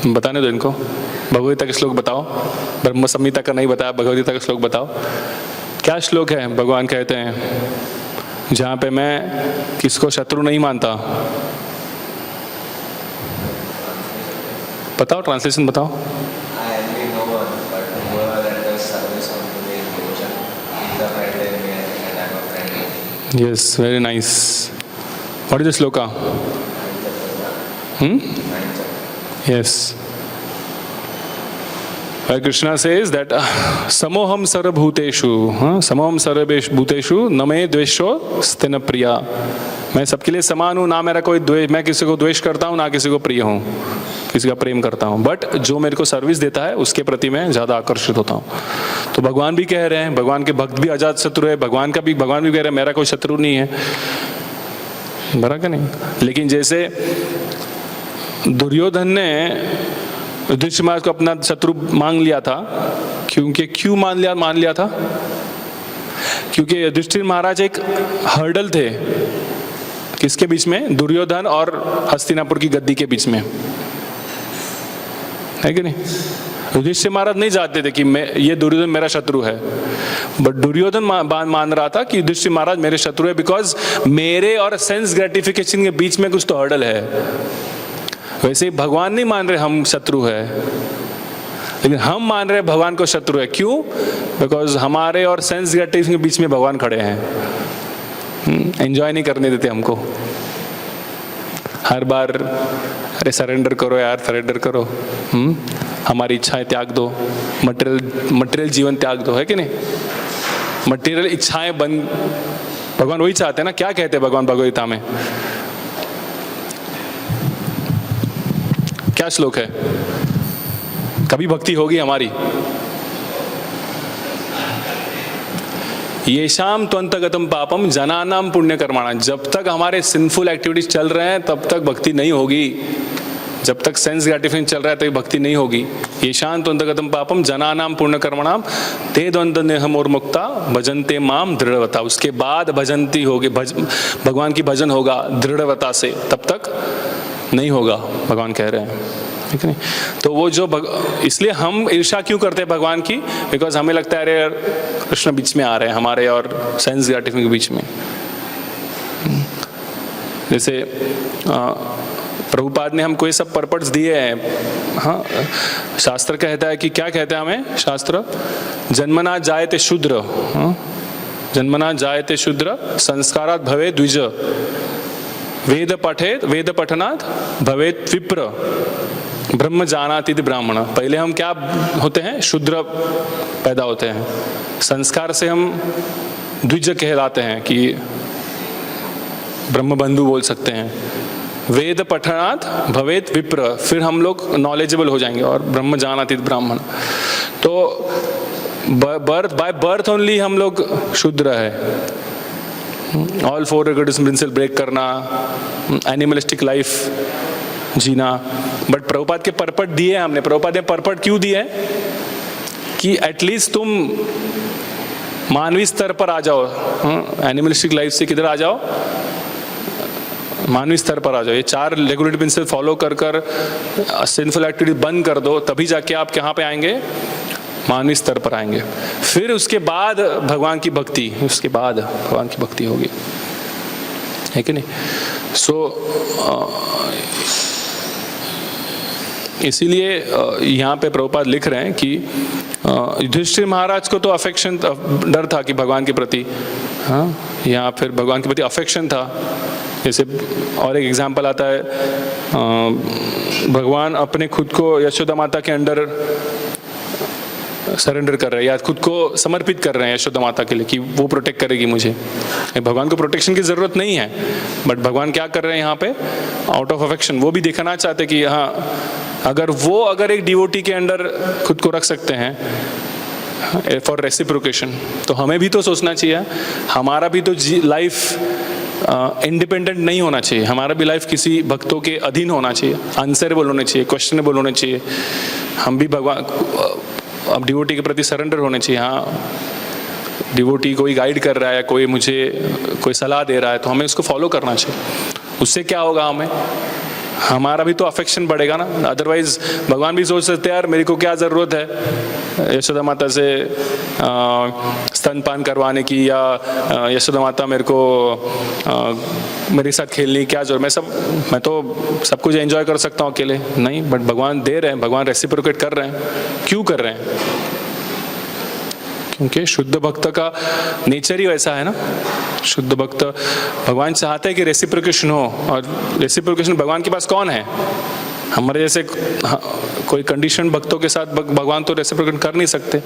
S1: बताने दो इनको, भगवद गीता के श्लोक बताओ। ब्रह्म संहिता का नहीं बताया, भगवद गीता का श्लोक बताओ। क्या श्लोक है भगवान कहते हैं जहाँ पे मैं किसको शत्रु नहीं मानता? बताओ, ट्रांसलेशन बताओ। Yes, very nice. What is the shloka? Yes. Krishna says that samoham sarvabhuteshu, samoham sarvabhuteshu न मे द्वेषो स्तेन प्रिया। मैं सबके लिए समान हूँ, ना मेरा कोई द्वेष, मैं किसी को द्वेष करता हूँ ना किसी को प्रिय हूँ, किसी का प्रेम करता हूँ। बट जो मेरे को सर्विस देता है उसके प्रति मैं ज़्यादा आकर्षित होता हूँ। तो भगवान भी कह रहे हैं, भगवान के भक्त भी अजात शत्रु है, भगवान भी कह रहे हैं मेरा कोई शत्रु नहीं है, बराबर नहीं? लेकिन जैसे दुर्योधन ने युधिष्ठिर महाराज को अपना शत्रु मांग लिया था, क्यों मान लिया था? क्योंकि युधिष्ठिर महाराज एक हर्डल थे, किसके बीच में? दुर्योधन और हस्तिनापुर की गद्दी के बीच में, है कि नहीं? युधिष्ठिर महाराज नहीं चाहते थे कि ये दुर्योधन मेरा शत्रु है, बट दुर्योधन मान रहा था कि युधिष्ठिर महाराज मेरे शत्रु है, बिकॉज मेरे और सेंस ग्रेटिफिकेशन के बीच में कुछ तो हर्डल है। वैसे ही भगवान नहीं मान रहे हम शत्रु है, लेकिन हम मान रहे भगवान को शत्रु है। क्यों? बिकॉज हमारे और सेंस ग्रेटिफिकेशन के बीच में भगवान खड़े हैं, एंजॉय नहीं करने देते हमको। हर बार अरे सरेंडर करो यार, सरेंडर करो, हमारी इच्छाएं त्याग दो, मटेरियल जीवन त्याग दो, है कि नहीं? मटेरियल इच्छाएं बंद, भगवान वही चाहते हैं ना। क्या कहते हैं भगवान भगवद गीता में? क्या श्लोक है? कभी भक्ति होगी हमारी? येषाम त्वंतगतम पापम जनानाम पुण्य कर्माणा। जब तक हमारे सिंफुल एक्टिविटीज चल रहे हैं तब तक भक्ति नहीं होगी। जब तक सेंस ग्रेटिफिकेशन चल रहा है तभी भक्ति नहीं होगी। येषाम त्वंतगतम पापम जनानाम पुण्य कर्मणाम ते द्वंद नेहमोर्मुक्ता भजन्ते माम दृढ़वता। उसके बाद भजंती होगी, भगवान की भजन होगा दृढ़वता से, तब तक नहीं होगा, भगवान कह रहे हैं, ठीक नहीं? तो वो जो इसलिए हम ईर्ष्या क्यों करते हैं भगवान की? बिकॉज हमें लगता है अरे यार कृष्ण बीच में आ रहे हैं हमारे और सेंस ग्रेटिफिकेशन के बीच में। जैसे प्रभुपाद ने हमको ये सब पर्पट्स दिए हैं। हाँ, शास्त्र कहता है कि क्या कहता है हमें शास्त्र? जन्मना जायते शूद्र, जन्मना जायते शूद्र संस्कारात् भवेत् द्विज, वेद पठेत वेद पठनात् भवेत् विप्र, ब्रह्म जानाति ब्राह्मण। पहले हम क्या होते हैं? शूद्र पैदा होते हैं। संस्कार से हम द्विज कहलाते हैं कि ब्रह्म बंधु बोल सकते हैं। वेद पठनात् भवेत् विप्र, फिर हम लोग नॉलेजेबल हो जाएंगे और ब्रह्म जानाति ब्राह्मण। तो बर्थ बाय बर्थ ओनली हम लोग शूद्र है। All four rigorism principle break करना, एनिमलिस्टिक लाइफ जीना। बट प्रभुपाद के पर्पट दिए हमने। प्रभुपाद ने पर्पट क्यों दिए? कि एटलीस्ट तुम मानवीय स्तर पर आ जाओ, एनिमलिस्टिक लाइफ से किधर आ जाओ? मानवीय स्तर पर आ जाओ। ये 4 रेगुलेटरी प्रिंसिपल फॉलो कर सिंफुल एक्टिविटी बंद कर दो, तभी जाके आप कहाँ पे आएंगे? मानवीय स्तर पर आएंगे। फिर उसके बाद भगवान की भक्ति, उसके बाद भगवान की भक्ति होगी, है कि नहीं? इसीलिए यहाँ पे प्रभुपाद लिख रहे हैं कि युधिष्ठिर महाराज को तो अफेक्शन, डर था कि भगवान के प्रति, हाँ, या फिर भगवान के प्रति अफेक्शन था। जैसे और एक एग्जाम्पल आता है, भगवान अपने खुद को यशोदा माता के अंडर सरेंडर कर रहे हैं या खुद को समर्पित कर रहे हैं यशोदा माता के लिए कि वो प्रोटेक्ट करेगी मुझे। भगवान को प्रोटेक्शन की जरूरत नहीं है, बट भगवान क्या कर रहे हैं यहाँ पे? आउट ऑफ अफेक्शन वो भी दिखाना चाहते कि हाँ, अगर एक डिवोटी के अंडर खुद को रख सकते हैं फॉर रेसिप्रोकेशन, तो हमें भी तो सोचना चाहिए। हमारा भी तो लाइफ इंडिपेंडेंट नहीं होना चाहिए। हमारा भी लाइफ किसी भक्तों के अधीन होना चाहिए, आंसरेबल होने चाहिए, क्वेश्चनेबल होने चाहिए। हम भी भगवान अब डिवोटी के प्रति सरेंडर होने चाहिए। हाँ, डिवोटी कोई गाइड कर रहा है, कोई मुझे कोई सलाह दे रहा है, तो हमें उसको फॉलो करना चाहिए। उससे क्या होगा? हमारा भी तो अफेक्शन बढ़ेगा ना। अदरवाइज भगवान भी सोच सकते हैं यार मेरे को क्या ज़रूरत है यशोदा माता से स्तनपान करवाने की, या यशोदा माता मेरे को मेरे साथ खेलने की क्या जरूरत? मैं तो सब कुछ एंजॉय कर सकता हूँ अकेले। नहीं, बट भगवान दे रहे हैं, भगवान रेसिप्रोकेट कर रहे हैं। क्यों कर रहे हैं? क्योंकि शुद्ध भक्त का नेचर ही वैसा है ना। शुद्ध भक्त, भगवान चाहते हैं कि रेसिप्रोकेशन हो, और रेसिप्रोकेशन भगवान के पास कौन है? हमारे जैसे कोई कंडीशन भक्तों के साथ भगवान तो रेसिप्रोकेट कर नहीं सकते।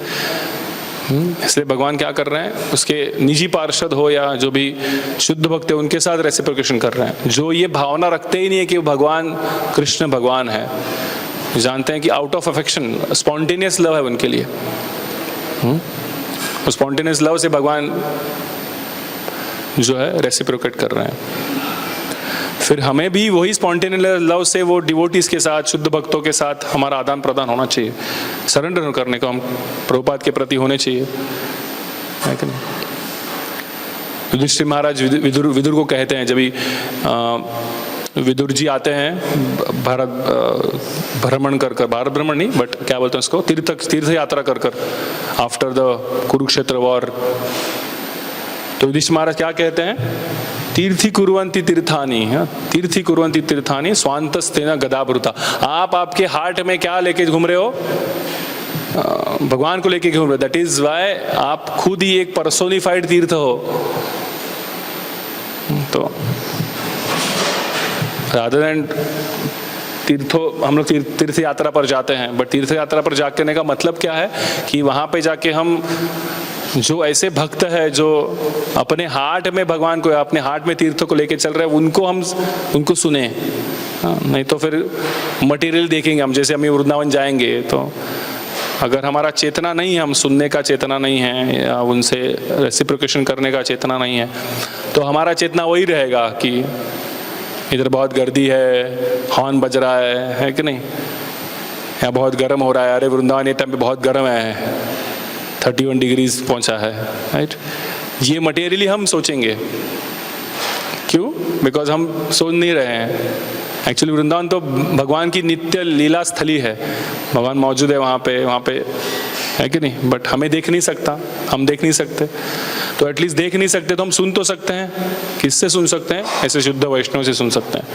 S1: इसलिए भगवान क्या कर रहे हैं? उसके निजी पार्षद हो या जो भी शुद्ध भक्त है उनके साथ रेसिप्रोकेशन कर रहे हैं, जो ये भावना रखते ही नहीं है कि भगवान कृष्ण भगवान है। जानते हैं कि out of affection, spontaneous love है उनके लिए। स्पॉन्टेनियस लव से भगवान जो है रेसिप्रोकेट कर रहे हैं। फिर हमें भी वही स्पॉन्टेनियस लव से वो डिवोटीज के साथ, शुद्ध भक्तों के साथ हमारा आदान प्रदान होना चाहिए। सरेंडर करने को हम प्रभुपाद के प्रति होने चाहिए, है कि नहीं? युधिष्ठिर महाराज विदुर को कहते हैं, जब भी विदुर जी आते हैं भारत भ्रमण कर भारत भ्रमण नहीं, बट क्या बोलते हैं उसको, तीर्थ यात्रा कर आफ्टर द कुरुक्षेत्र वॉर। तो युधिष्ठिर महाराज क्या कहते हैं? तीर्थी कुर्वन्ति तीर्थानि, तीर्थी कुर्वन्ति तीर्थानि स्वांतस्तेन गदाभृता। आप आपके हार्ट में क्या लेके घूम रहे हो? भगवान को लेके घूम रहे हो। दैट इज वाई आप खुद ही एक पर्सोनिफाइड तीर्थ हो। तो रादर देन हम लोग तीर्थ यात्रा पर जाते हैं, बट तीर्थ यात्रा पर जाने का मतलब क्या है? कि वहां पे जाके हम जो ऐसे भक्त है जो अपने हार्ट में भगवान को, अपने हार्ट में तीर्थों को लेके चल रहे हैं, उनको सुने। हाँ, नहीं तो फिर मटेरियल देखेंगे हम, जैसे हम वृंदावन जाएंगे तो अगर हमारा चेतना नहीं है, हम सुनने का चेतना नहीं है या उनसे रेसिप्रोकेशन करने का चेतना नहीं है, तो हमारा चेतना वही रहेगा कि इधर बहुत गर्दी है, हॉर्न बज रहा है कि नहीं, यहाँ बहुत गर्म हो रहा है, अरे वृंदावन ये टाइम पे बहुत गर्म है, 31 डिग्रीज पहुँचा है, राइट। ये मटेरियली हम सोचेंगे, क्यों? बिकॉज हम सोच नहीं रहे हैं। एक्चुअली वृंदावन तो भगवान की नित्य लीला स्थली है, भगवान मौजूद है वहाँ पे है कि नहीं, बट हमें देख नहीं सकता, हम देख नहीं सकते, तो एटलीस्ट देख नहीं सकते तो हम सुन तो सकते हैं। किससे सुन सकते हैं? ऐसे शुद्ध वैष्णव से सुन सकते हैं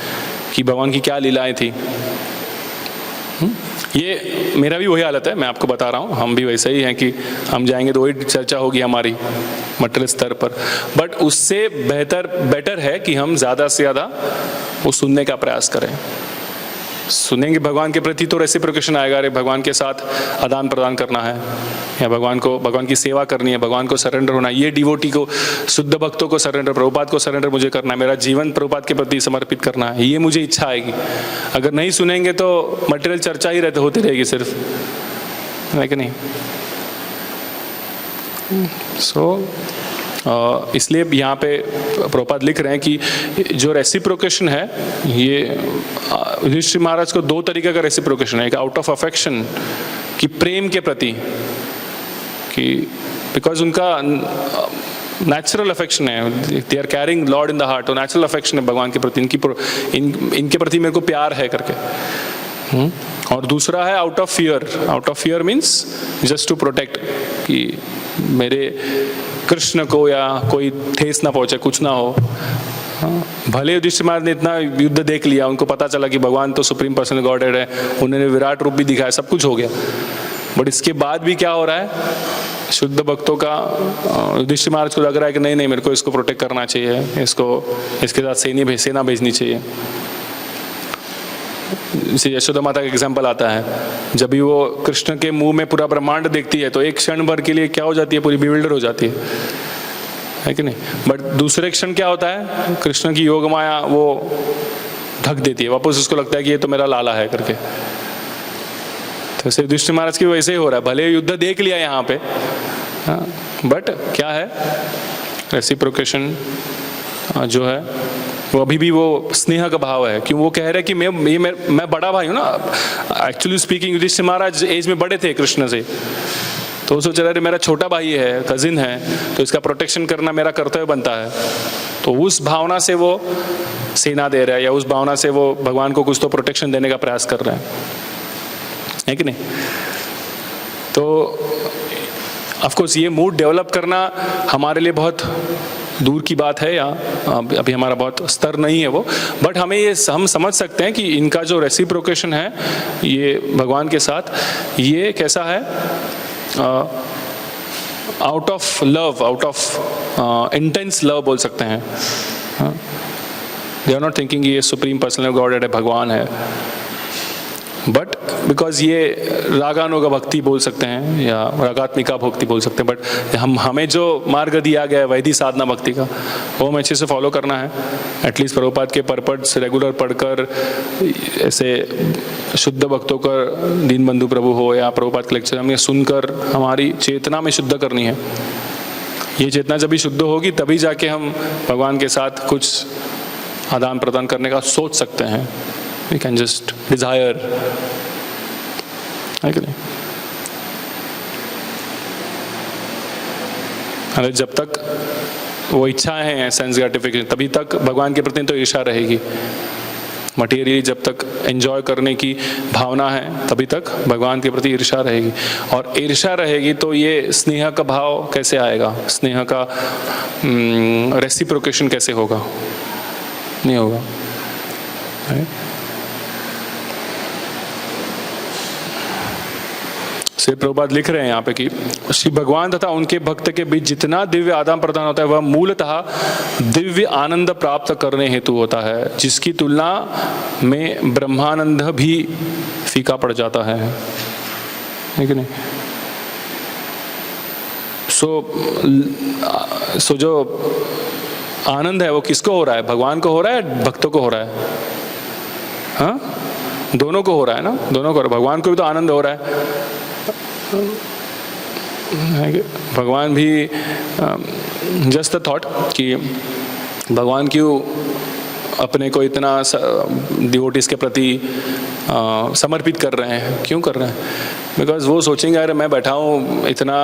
S1: कि भगवान की क्या लीलाएं थी। ये मेरा भी वही हालत है, मैं आपको बता रहा हूँ, हम भी वैसे ही हैं कि हम जाएंगे तो वही चर्चा होगी हमारी मटेरियल स्तर पर, बट उससे बेटर है कि हम ज़्यादा से ज़्यादा वो सुनने का प्रयास करें। सुनेंगे भगवान के प्रति तो रेसिप्रोकेशन आएगा, अरे भगवान के साथ आदान प्रदान करना है या भगवान की सेवा करनी है, भगवान को सरेंडर होना है, ये डिवोटी को, शुद्ध भक्तों को सरेंडर, प्रभुपाद को सरेंडर मुझे करना है, मेरा जीवन प्रभुपाद के प्रति समर्पित करना है, ये मुझे इच्छा आएगी। अगर नहीं सुनेंगे तो मटेरियल चर्चा ही होती रहेगी सिर्फ, है कि नहीं। इसलिए यहाँ पे प्रभुपाद लिख रहे हैं कि जो रेसिप्रोकेशन है, ये युधिष्ठिर महाराज को दो तरीके का रेसिप्रोकेशन है। एक आउट ऑफ अफेक्शन, कि प्रेम के प्रति, कि बिकॉज उनका नेचुरल अफेक्शन है, they are carrying Lord in the heart, तो नेचुरल अफेक्शन है भगवान के प्रति, इनके प्रति मेरे को प्यार है करके। और दूसरा है out of fear. Out of fear means just to protect, कि मेरे कृष्ण को या कोई ठेस ना पहुंचे, कुछ ना हो। भले युधिष्ठिर महाराज ने इतना युद्ध देख लिया, उनको पता चला कि भगवान तो सुप्रीम पर्सनल गॉडेड है, उन्होंने विराट रूप भी दिखाया, सब कुछ हो गया, बट इसके बाद भी क्या हो रहा है, शुद्ध भक्तों का युधिष्ठिर महाराज को लग रहा है कि नहीं मेरे को इसको प्रोटेक्ट करना चाहिए, इसके साथ सेना भेजनी चाहिए। इसे यशोदा माता का एग्जाम्पल आता है, जब भी वो कृष्ण के मुंह में पूरा ब्रह्मांड देखती है तो एक क्षण भर के लिए क्या हो जाती है, पूरी बिविल्डर हो जाती है कि नहीं। बट दूसरे क्षण क्या होता है, कृष्ण की योग माया वो ढक देती है, वापस उसको लगता है कि ये तो मेरा लाला है करके। तो ऐसे युधिष्ठिर महाराज की वैसे ही हो रहा है, भले युद्ध देख लिया यहाँ पे, बट क्या है, रेसिप्रोकेशन जो है वो अभी भी वो स्नेह का भाव है। क्यों? वो कह रहे हैं कि मैं बड़ा भाई हूँ ना। एक्चुअली स्पीकिंग युधिष्ठिर महाराज एज में बड़े थे कृष्ण से, तो वो सोच रहे मेरा छोटा भाई है, कजिन है, तो इसका प्रोटेक्शन करना मेरा कर्तव्य बनता है। तो उस भावना से वो सेना दे रहा है, या उस भावना से वो भगवान को कुछ तो प्रोटेक्शन देने का प्रयास कर रहे हैं, है कि नहीं। तो ऑफकोर्स ये मूड डेवलप करना हमारे लिए बहुत दूर की बात है, या अभी हमारा बहुत स्तर नहीं है वो, बट हम समझ सकते हैं कि इनका जो रेसिप्रोकेशन है ये भगवान के साथ, ये कैसा है, out of love, out of intense love बोल सकते हैं। दे आर नॉट थिंकिंग ये सुप्रीम पर्सनल गॉड है, भगवान है, बट बिकॉज ये रागानुगा भक्ति बोल सकते हैं या रागात्मिका भक्ति बोल सकते हैं, बट हमें जो मार्ग दिया गया है वैदिक साधना भक्ति का, वो हमें अच्छे से फॉलो करना है। एटलीस्ट प्रभुपाद के परपट्स रेगुलर पढ़कर, ऐसे शुद्ध भक्तों का दीनबंधु प्रभु हो या प्रभुपाद के लेक्चर हमें सुनकर हमारी चेतना में शुद्ध करनी है। ये चेतना जब भी शुद्ध होगी तभी जाके हम भगवान के साथ कुछ आदान प्रदान करने का सोच सकते हैं। We can just desire, है कि नहीं। अरे जब तक वो इच्छाएं हैं सेंस ग्रेटिफिकेशन, तभी तक भगवान के प्रति तो ईर्ष्या रहेगी। मटेरियली जब तक एंजॉय करने की भावना है तभी तक भगवान के प्रति ईर्ष्या रहेगी, और ईर्ष्या रहेगी तो ये स्नेह का भाव कैसे आएगा, स्नेह का रेसिप्रोकेशन कैसे होगा, नहीं होगा। श्री प्रभुपाद लिख रहे हैं यहाँ पे कि श्री भगवान तथा उनके भक्त के बीच जितना दिव्य आदान प्रदान होता है वह मूलतः दिव्य आनंद प्राप्त करने हेतु होता है, जिसकी तुलना में ब्रह्मानंद भी फीका पड़ जाता है कि नहीं। सो जो आनंद है वो किसको हो रहा है, भगवान को हो रहा है, भक्तों को हो रहा है। हाँ, दोनों को हो रहा है ना, दोनों को, भगवान को भी तो आनंद हो रहा है। भगवान भी जस्ट द थॉट कि भगवान क्यों अपने को इतना डिवोटीज के प्रति समर्पित कर रहे हैं, क्यों कर रहे हैं? बिकॉज वो सोचेंगे अरे मैं बैठा हूँ इतना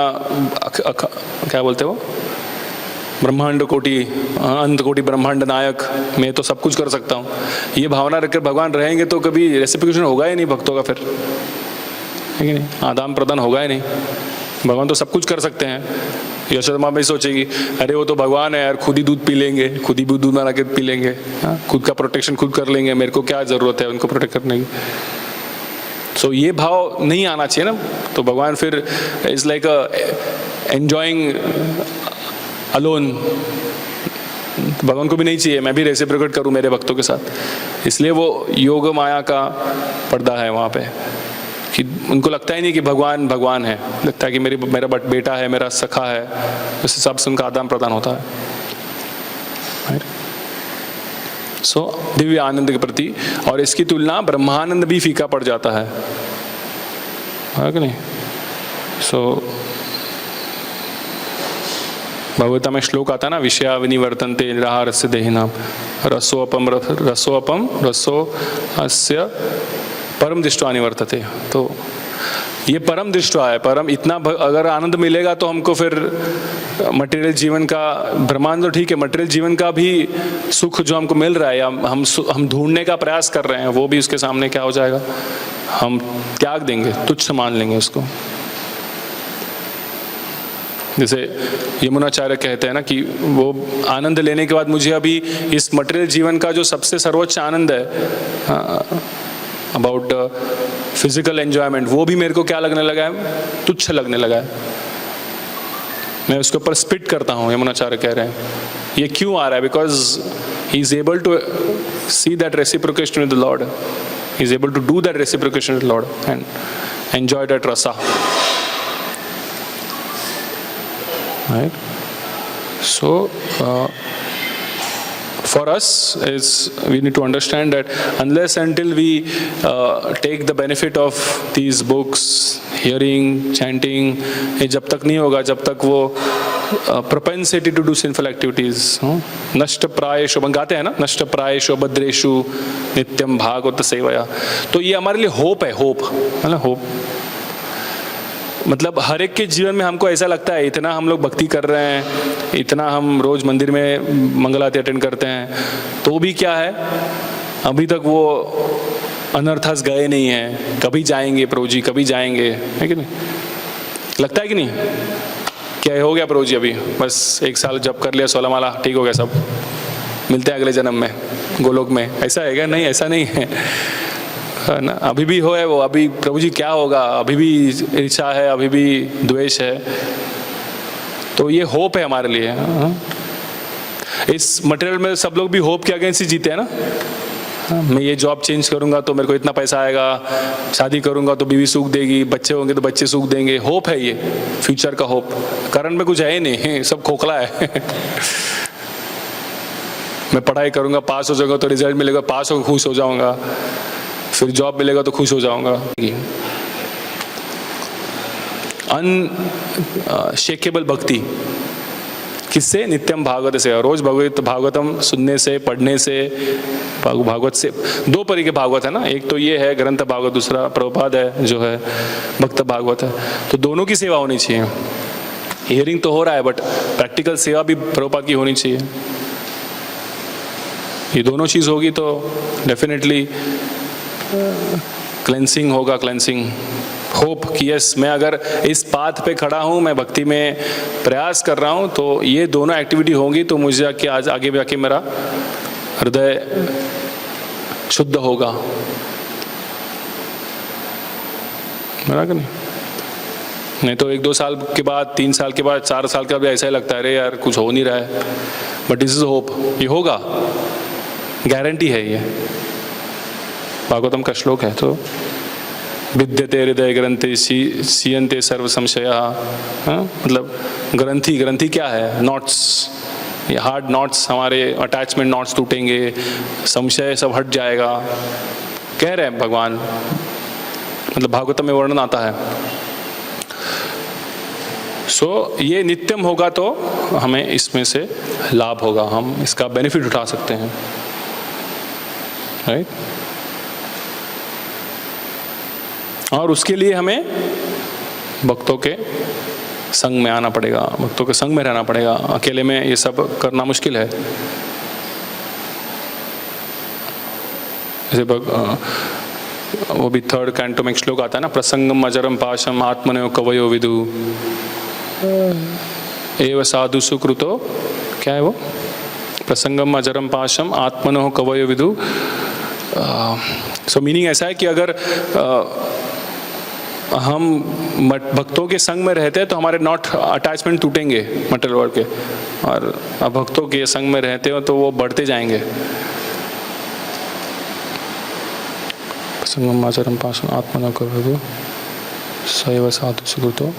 S1: क्या बोलते हो, ब्रह्मांड कोटि, अंत कोटि ब्रह्मांड नायक, मैं तो सब कुछ कर सकता हूँ। ये भावना रखकर भगवान रहेंगे तो कभी रेसिप्रोकेशन होगा ही नहीं भक्तों का, फिर है कि नहीं, आदान प्रदान होगा ही नहीं। भगवान तो सब कुछ कर सकते हैं। यशोदा माँ भी सोचेगी अरे वो तो भगवान है यार, खुद ही दूध पी लेंगे, खुद ही दूध बना के पी लेंगे, खुद का प्रोटेक्शन खुद कर लेंगे, मेरे को क्या जरूरत है उनको प्रोटेक्ट करने की। सो ये भाव नहीं आना चाहिए ना। तो भगवान फिर इज लाइक एंजॉइंग अलोन। भगवान को भी नहीं चाहिए मैं भी रेसिप्रोकेट करूं मेरे भक्तों के साथ, इसलिए वो योग माया का पर्दा है वहाँ पे कि उनको लगता ही नहीं कि भगवान भगवान है, लगता है कि मेरा बेटा है, मेरा सखा है, उस हिसाब से उनका आदान प्रदान होता है। सो दिव्य आनंद के प्रति, और इसकी तुलना ब्रह्मानंद भी फीका पड़ जाता है कि नहीं। सो भगवता में श्लोक आता है ना, विषया विनिवर्तन्ते निराहारस्य देहिनाम रसोपम रसो अस्य परम दृष्टवा निवर्तते। तो ये परम दृष्टवा है, परम इतना अगर आनंद मिलेगा तो हमको फिर मटेरियल जीवन का, ब्रह्मांड तो ठीक है, मटेरियल जीवन का भी सुख जो हमको मिल रहा है या हम ढूंढने का प्रयास कर रहे हैं, वो भी उसके सामने क्या हो जाएगा, हम त्याग देंगे, तुच्छ मान लेंगे उसको। जैसे यमुनाचार्य कहते हैं ना कि वो आनंद लेने के बाद मुझे अभी इस मटेरियल जीवन का जो सबसे सर्वोच्च आनंद है अबाउट फिजिकल एंजॉयमेंट, वो भी मेरे को क्या लगने लगा है, तुच्छ लगने लगा है। मैं उसके ऊपर स्पिट करता हूँ, यमुनाचार्य कह रहे हैं। ये क्यों आ रहा है? Because he is able to see that reciprocation with the Lord, he is able to do that reciprocation with the Lord and enjoy that rasa. Right? So for us is we need to understand that unless until we take the benefit of these books, hearing, chanting, ये जब तक नहीं होगा, जब तक वो propensity to do sinful activities, नष्ट प्रायेषु, गाते हैं ना, नष्ट प्रायेषु भद्रेषु नित्यम भागवत सेवया। तो ये हमारे लिए होप है, होप है ना, होप मतलब हर एक के जीवन में हमको ऐसा लगता है इतना हम लोग भक्ति कर रहे हैं, इतना हम रोज मंदिर में मंगलारती अटेंड करते हैं, तो भी क्या है, अभी तक वो अनर्थास गए नहीं हैं। कभी जाएंगे प्रभु जी, कभी जाएंगे, है कि नहीं? लगता है कि नहीं? क्या हो गया प्रभु जी, अभी बस 1 साल जब कर लिया 16 माला, ठीक हो गया सब, मिलते हैं अगले जन्म में गोलोक में, ऐसा है क्या? नहीं, ऐसा नहीं है ना। अभी भी हो है वो, अभी प्रभु जी क्या होगा, अभी भी इच्छा है, अभी भी द्वेष है। तो ये होप है हमारे लिए। इस मटेरियल में सब लोग भी होप के अगेंस्ट ही जीते हैं ना। मैं ये जॉब चेंज करूंगा तो मेरे को इतना पैसा आएगा, शादी करूंगा तो बीवी सुख देगी, बच्चे होंगे तो बच्चे सुख देंगे। होप है ये, फ्यूचर का होप। करंट में कुछ है ही नहीं, सब खोखला है। मैं पढ़ाई करूंगा, पास हो जाऊंगा तो रिजल्ट मिलेगा, पास होकर खुश हो जाऊंगा, फिर जॉब मिलेगा तो खुश हो जाऊंगा। अनशेकेबल भक्ति किससे? नित्यम भागवत से। रोज भागवतम सुनने से, पढ़ने से, भागवत से। 2 परी के भागवत है ना, एक तो ये है ग्रंथ भागवत, दूसरा प्रभुपाद है जो है भक्त भागवत है। तो दोनों की सेवा होनी चाहिए। हियरिंग तो हो रहा है बट प्रैक्टिकल सेवा भी प्रभुपाद की होनी चाहिए। ये दोनों चीज होगी तो डेफिनेटली क्लेंसिंग होगा, क्लेंसिंग। होप कि यस, मैं अगर इस पाथ पे खड़ा हूँ, मैं भक्ति में प्रयास कर रहा हूँ, तो ये दोनों एक्टिविटी होंगी तो मुझे जाके आज आगे जाके मेरा हृदय शुद्ध होगा। मेरा कि नहीं तो 1-2 साल के बाद, 3 साल के बाद, 4 साल के बाद ऐसा ही लगता है अरे यार कुछ हो नहीं रहा है। बट दिस इज होप, ये होगा, गारंटी है। ये भागवतम का श्लोक है। तो विद्यते हृदय ग्रंथि सीयन्ते सर्व संशया। मतलब ग्रंथि क्या है? नॉट्स, ये हार्ड नॉट्स, हमारे अटैचमेंट नॉट्स टूटेंगे, संशय सब हट जाएगा। कह रहे हैं भगवान, मतलब भागवतम में वर्णन आता है। सो ये नित्यम होगा तो हमें इसमें से लाभ होगा, हम इसका बेनिफिट उठा सकते हैं, राइट। और उसके लिए हमें भक्तों के संग में आना पड़ेगा, भक्तों के संग में रहना पड़ेगा। अकेले में ये सब करना मुश्किल है। जैसे वो भी 3rd कैंटो में एक श्लोक आता है ना, प्रसंगम अजरम पाशम आत्मनो कवयो विदु एव साधु सुकृतो, क्या है वो, प्रसंगम अजरम पाशम आत्मनो कवयो विदु। सो मीनिंग ऐसा है कि अगर हम भक्तों के संग में रहते हैं तो हमारे नॉट अटैचमेंट टूटेंगे मटेरियल वर्ल्ड के, और भक्तों के संग में रहते हो तो वो बढ़ते जाएंगे। संगम आचरम पाशन आत्मना करो सैव साधु सुकृतो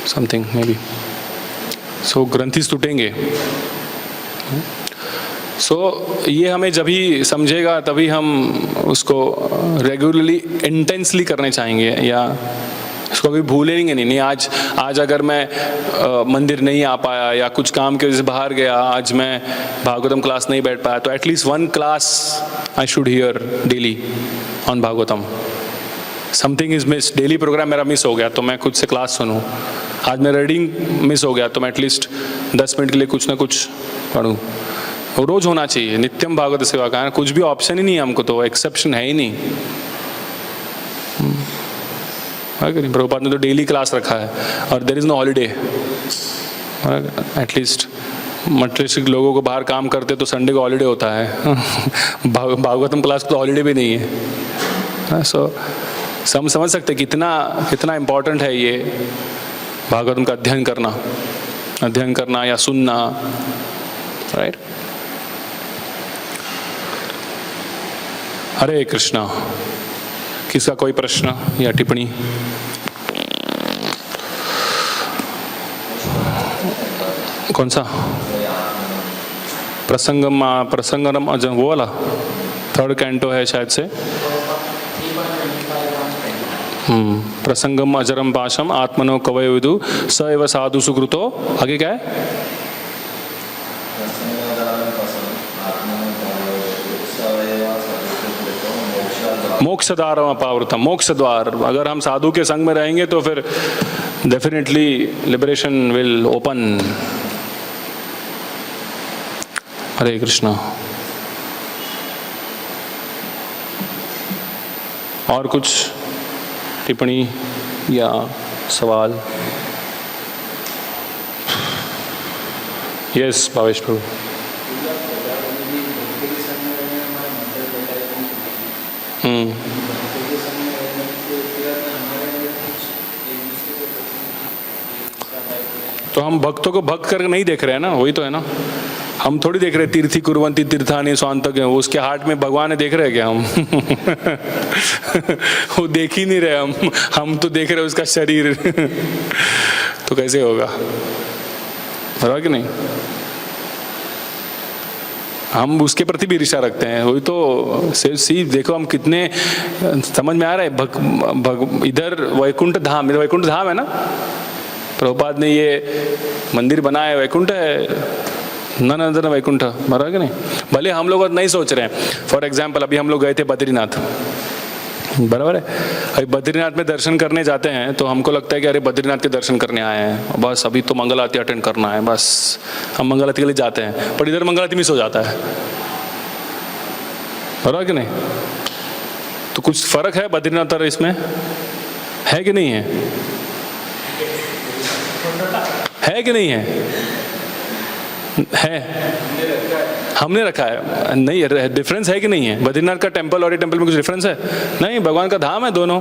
S1: समथिंग मे बी। सो ग्रंथिस टूटेंगे। सो ये हमें जब ही समझेगा तभी हम उसको रेगुलरली इंटेंसली करने चाहेंगे, या इसको कभी भूलेंगे नहीं। आज अगर मैं मंदिर नहीं आ पाया या कुछ काम के वजह से बाहर गया, आज मैं भागवतम क्लास नहीं बैठ पाया, तो at least 1 class I should hear daily on Bhagavatam. Something is miss, daily programme मेरा मिस हो गया तो मैं खुद से क्लास सुनूं। आज मेरा रीडिंग मिस हो गया तो मैं एटलीस्ट 10 मिनट के लिए कुछ ना कुछ पढ़ूं। रोज होना चाहिए नित्यम भागवत सेवा का। कुछ भी ऑप्शन ही नहीं है हमको, तो एक्सेप्शन है ही नहीं। प्रभुपाद ने तो डेली क्लास रखा है और there is no holiday. At least materialistic लोगों को बाहर काम करते तो संडे को हॉलीडे होता है। भागवतम क्लास तो हॉलीडे भी नहीं है। सो हम समझ सकते कितना इम्पोर्टेंट है ये भागवतम का अध्ययन करना या सुनना, राइट। हरे कृष्णा। किसका कोई प्रश्न या टिप्पणी? कौन सा? प्रसंगम वो वाला 3rd कैंटो है शायद से। प्रसंगम अजरम पाशम आत्मनो कवय विदु स एव साधु सुकृतो। आगे क्या है? मोक्षद्वारम अपावृतम, मोक्ष द्वार। अगर हम साधु के संग में रहेंगे तो फिर डेफिनेटली लिबरेशन विल ओपन। हरे कृष्णा। और कुछ टिप्पणी या सवाल? यस भावेश प्रभु। तो हम भक्तों को भक्त करके नहीं देख रहे हैं ना, वही तो है ना। हम थोड़ी देख रहे तीर्थी कुर्वंती तीर्थानि स्वांतक, उसके हार्ट में भगवान है देख रहे हैं क्या हम? वो देख ही नहीं रहे हम तो देख रहे हैं उसका शरीर। तो कैसे होगा, बराबर कि नहीं? हम उसके प्रति भी ईर्ष्या रखते हैं। वही तो सी देखो हम कितने समझ में आ रहा है। इधर वैकुंठ धाम है ना, प्रभुपाद ने ये मंदिर बनाया, वैकुंठ है, नन वैकुंठ, बराबर कि नहीं? भले हम लोग नहीं सोच रहे हैं। फॉर एग्जाम्पल अभी हम लोग गए थे बद्रीनाथ, बराबर है। अभी बद्रीनाथ में दर्शन करने जाते हैं तो हमको लगता है कि अरे बद्रीनाथ के दर्शन करने आए हैं, बस अभी तो मंगल आरती अटेंड करना है, बस हम मंगल आरती के लिए जाते हैं। पर इधर मंगल आरती मिस हो जाता है, बराबर कि नहीं? तो कुछ फर्क है बद्रीनाथ और इसमें, है कि नहीं है? है कि नहीं है? हमने रखा है। नहीं, डिफरेंस है कि नहीं है? बद्रीनाथ का टेम्पल और ये टेम्पल में कुछ डिफरेंस है? नहीं, भगवान का धाम है दोनों।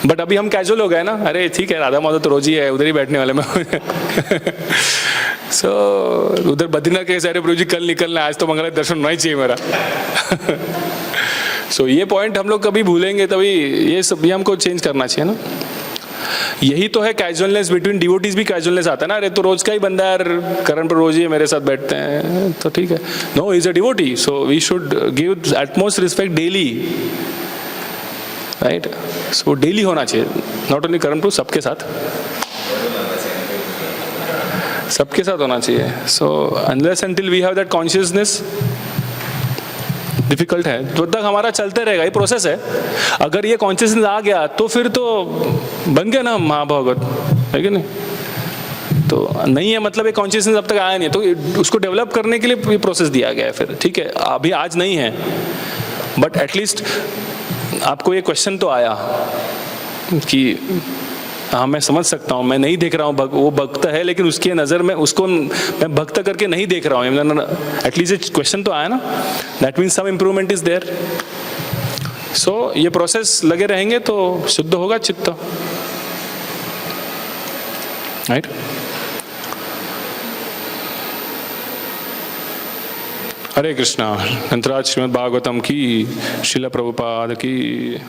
S1: बट अभी हम कैजुअल हो गए ना, अरे ठीक है राधा माधव तो रोज ही है, उधर ही बैठने वाले में। सो उधर बद्रीनाथ के सारे प्रभु जी कल निकलना है, आज तो मंगल दर्शन होना ही चाहिए मेरा। सो ये पॉइंट हम लोग कभी भूलेंगे तभी ये सब भी हमको चेंज करना चाहिए ना। यही तो है कैजुअलनेस बिटवीन डिवोटीज, भी कैजुअलनेस आता है ना, अरे तो रोज का ही बंदा यार, करण पर रोज ही मेरे साथ बैठते हैं तो ठीक है। No, is a devotee, so we should give utmost respect daily, right. So daily होना चाहिए, नॉट ओनली करण पर, सबके साथ, सबके साथ होना चाहिए। So unless until we have that consciousness, difficult है, तो तक हमारा चलते रहेगा, ये प्रोसेस है। अगर ये कॉन्शियसनेस आ गया तो फिर तो बन गया ना महाभागवत, है कि नहीं। तो नहीं है मतलब ये कॉन्शियसनेस अब तक आया नहीं है, तो उसको डेवलप करने के लिए ये प्रोसेस दिया गया है फिर, ठीक है। अभी आज नहीं है, बट एटलीस्ट आपको ये क्वेश्चन तो आया कि हाँ मैं समझ सकता हूँ, मैं नहीं देख रहा हूँ वो भक्त है, लेकिन उसकी नज़र में उसको मैं भक्त करके नहीं देख रहा हूँ, एटलीस्ट क्वेश्चन तो आया ना, that means some improvement is there. So ये प्रोसेस लगे रहेंगे तो शुद्ध होगा चित्त, राइट। हरे कृष्णा। ग्रंथराज श्रीमद् भागवतम की, श्रील प्रभुपाद की।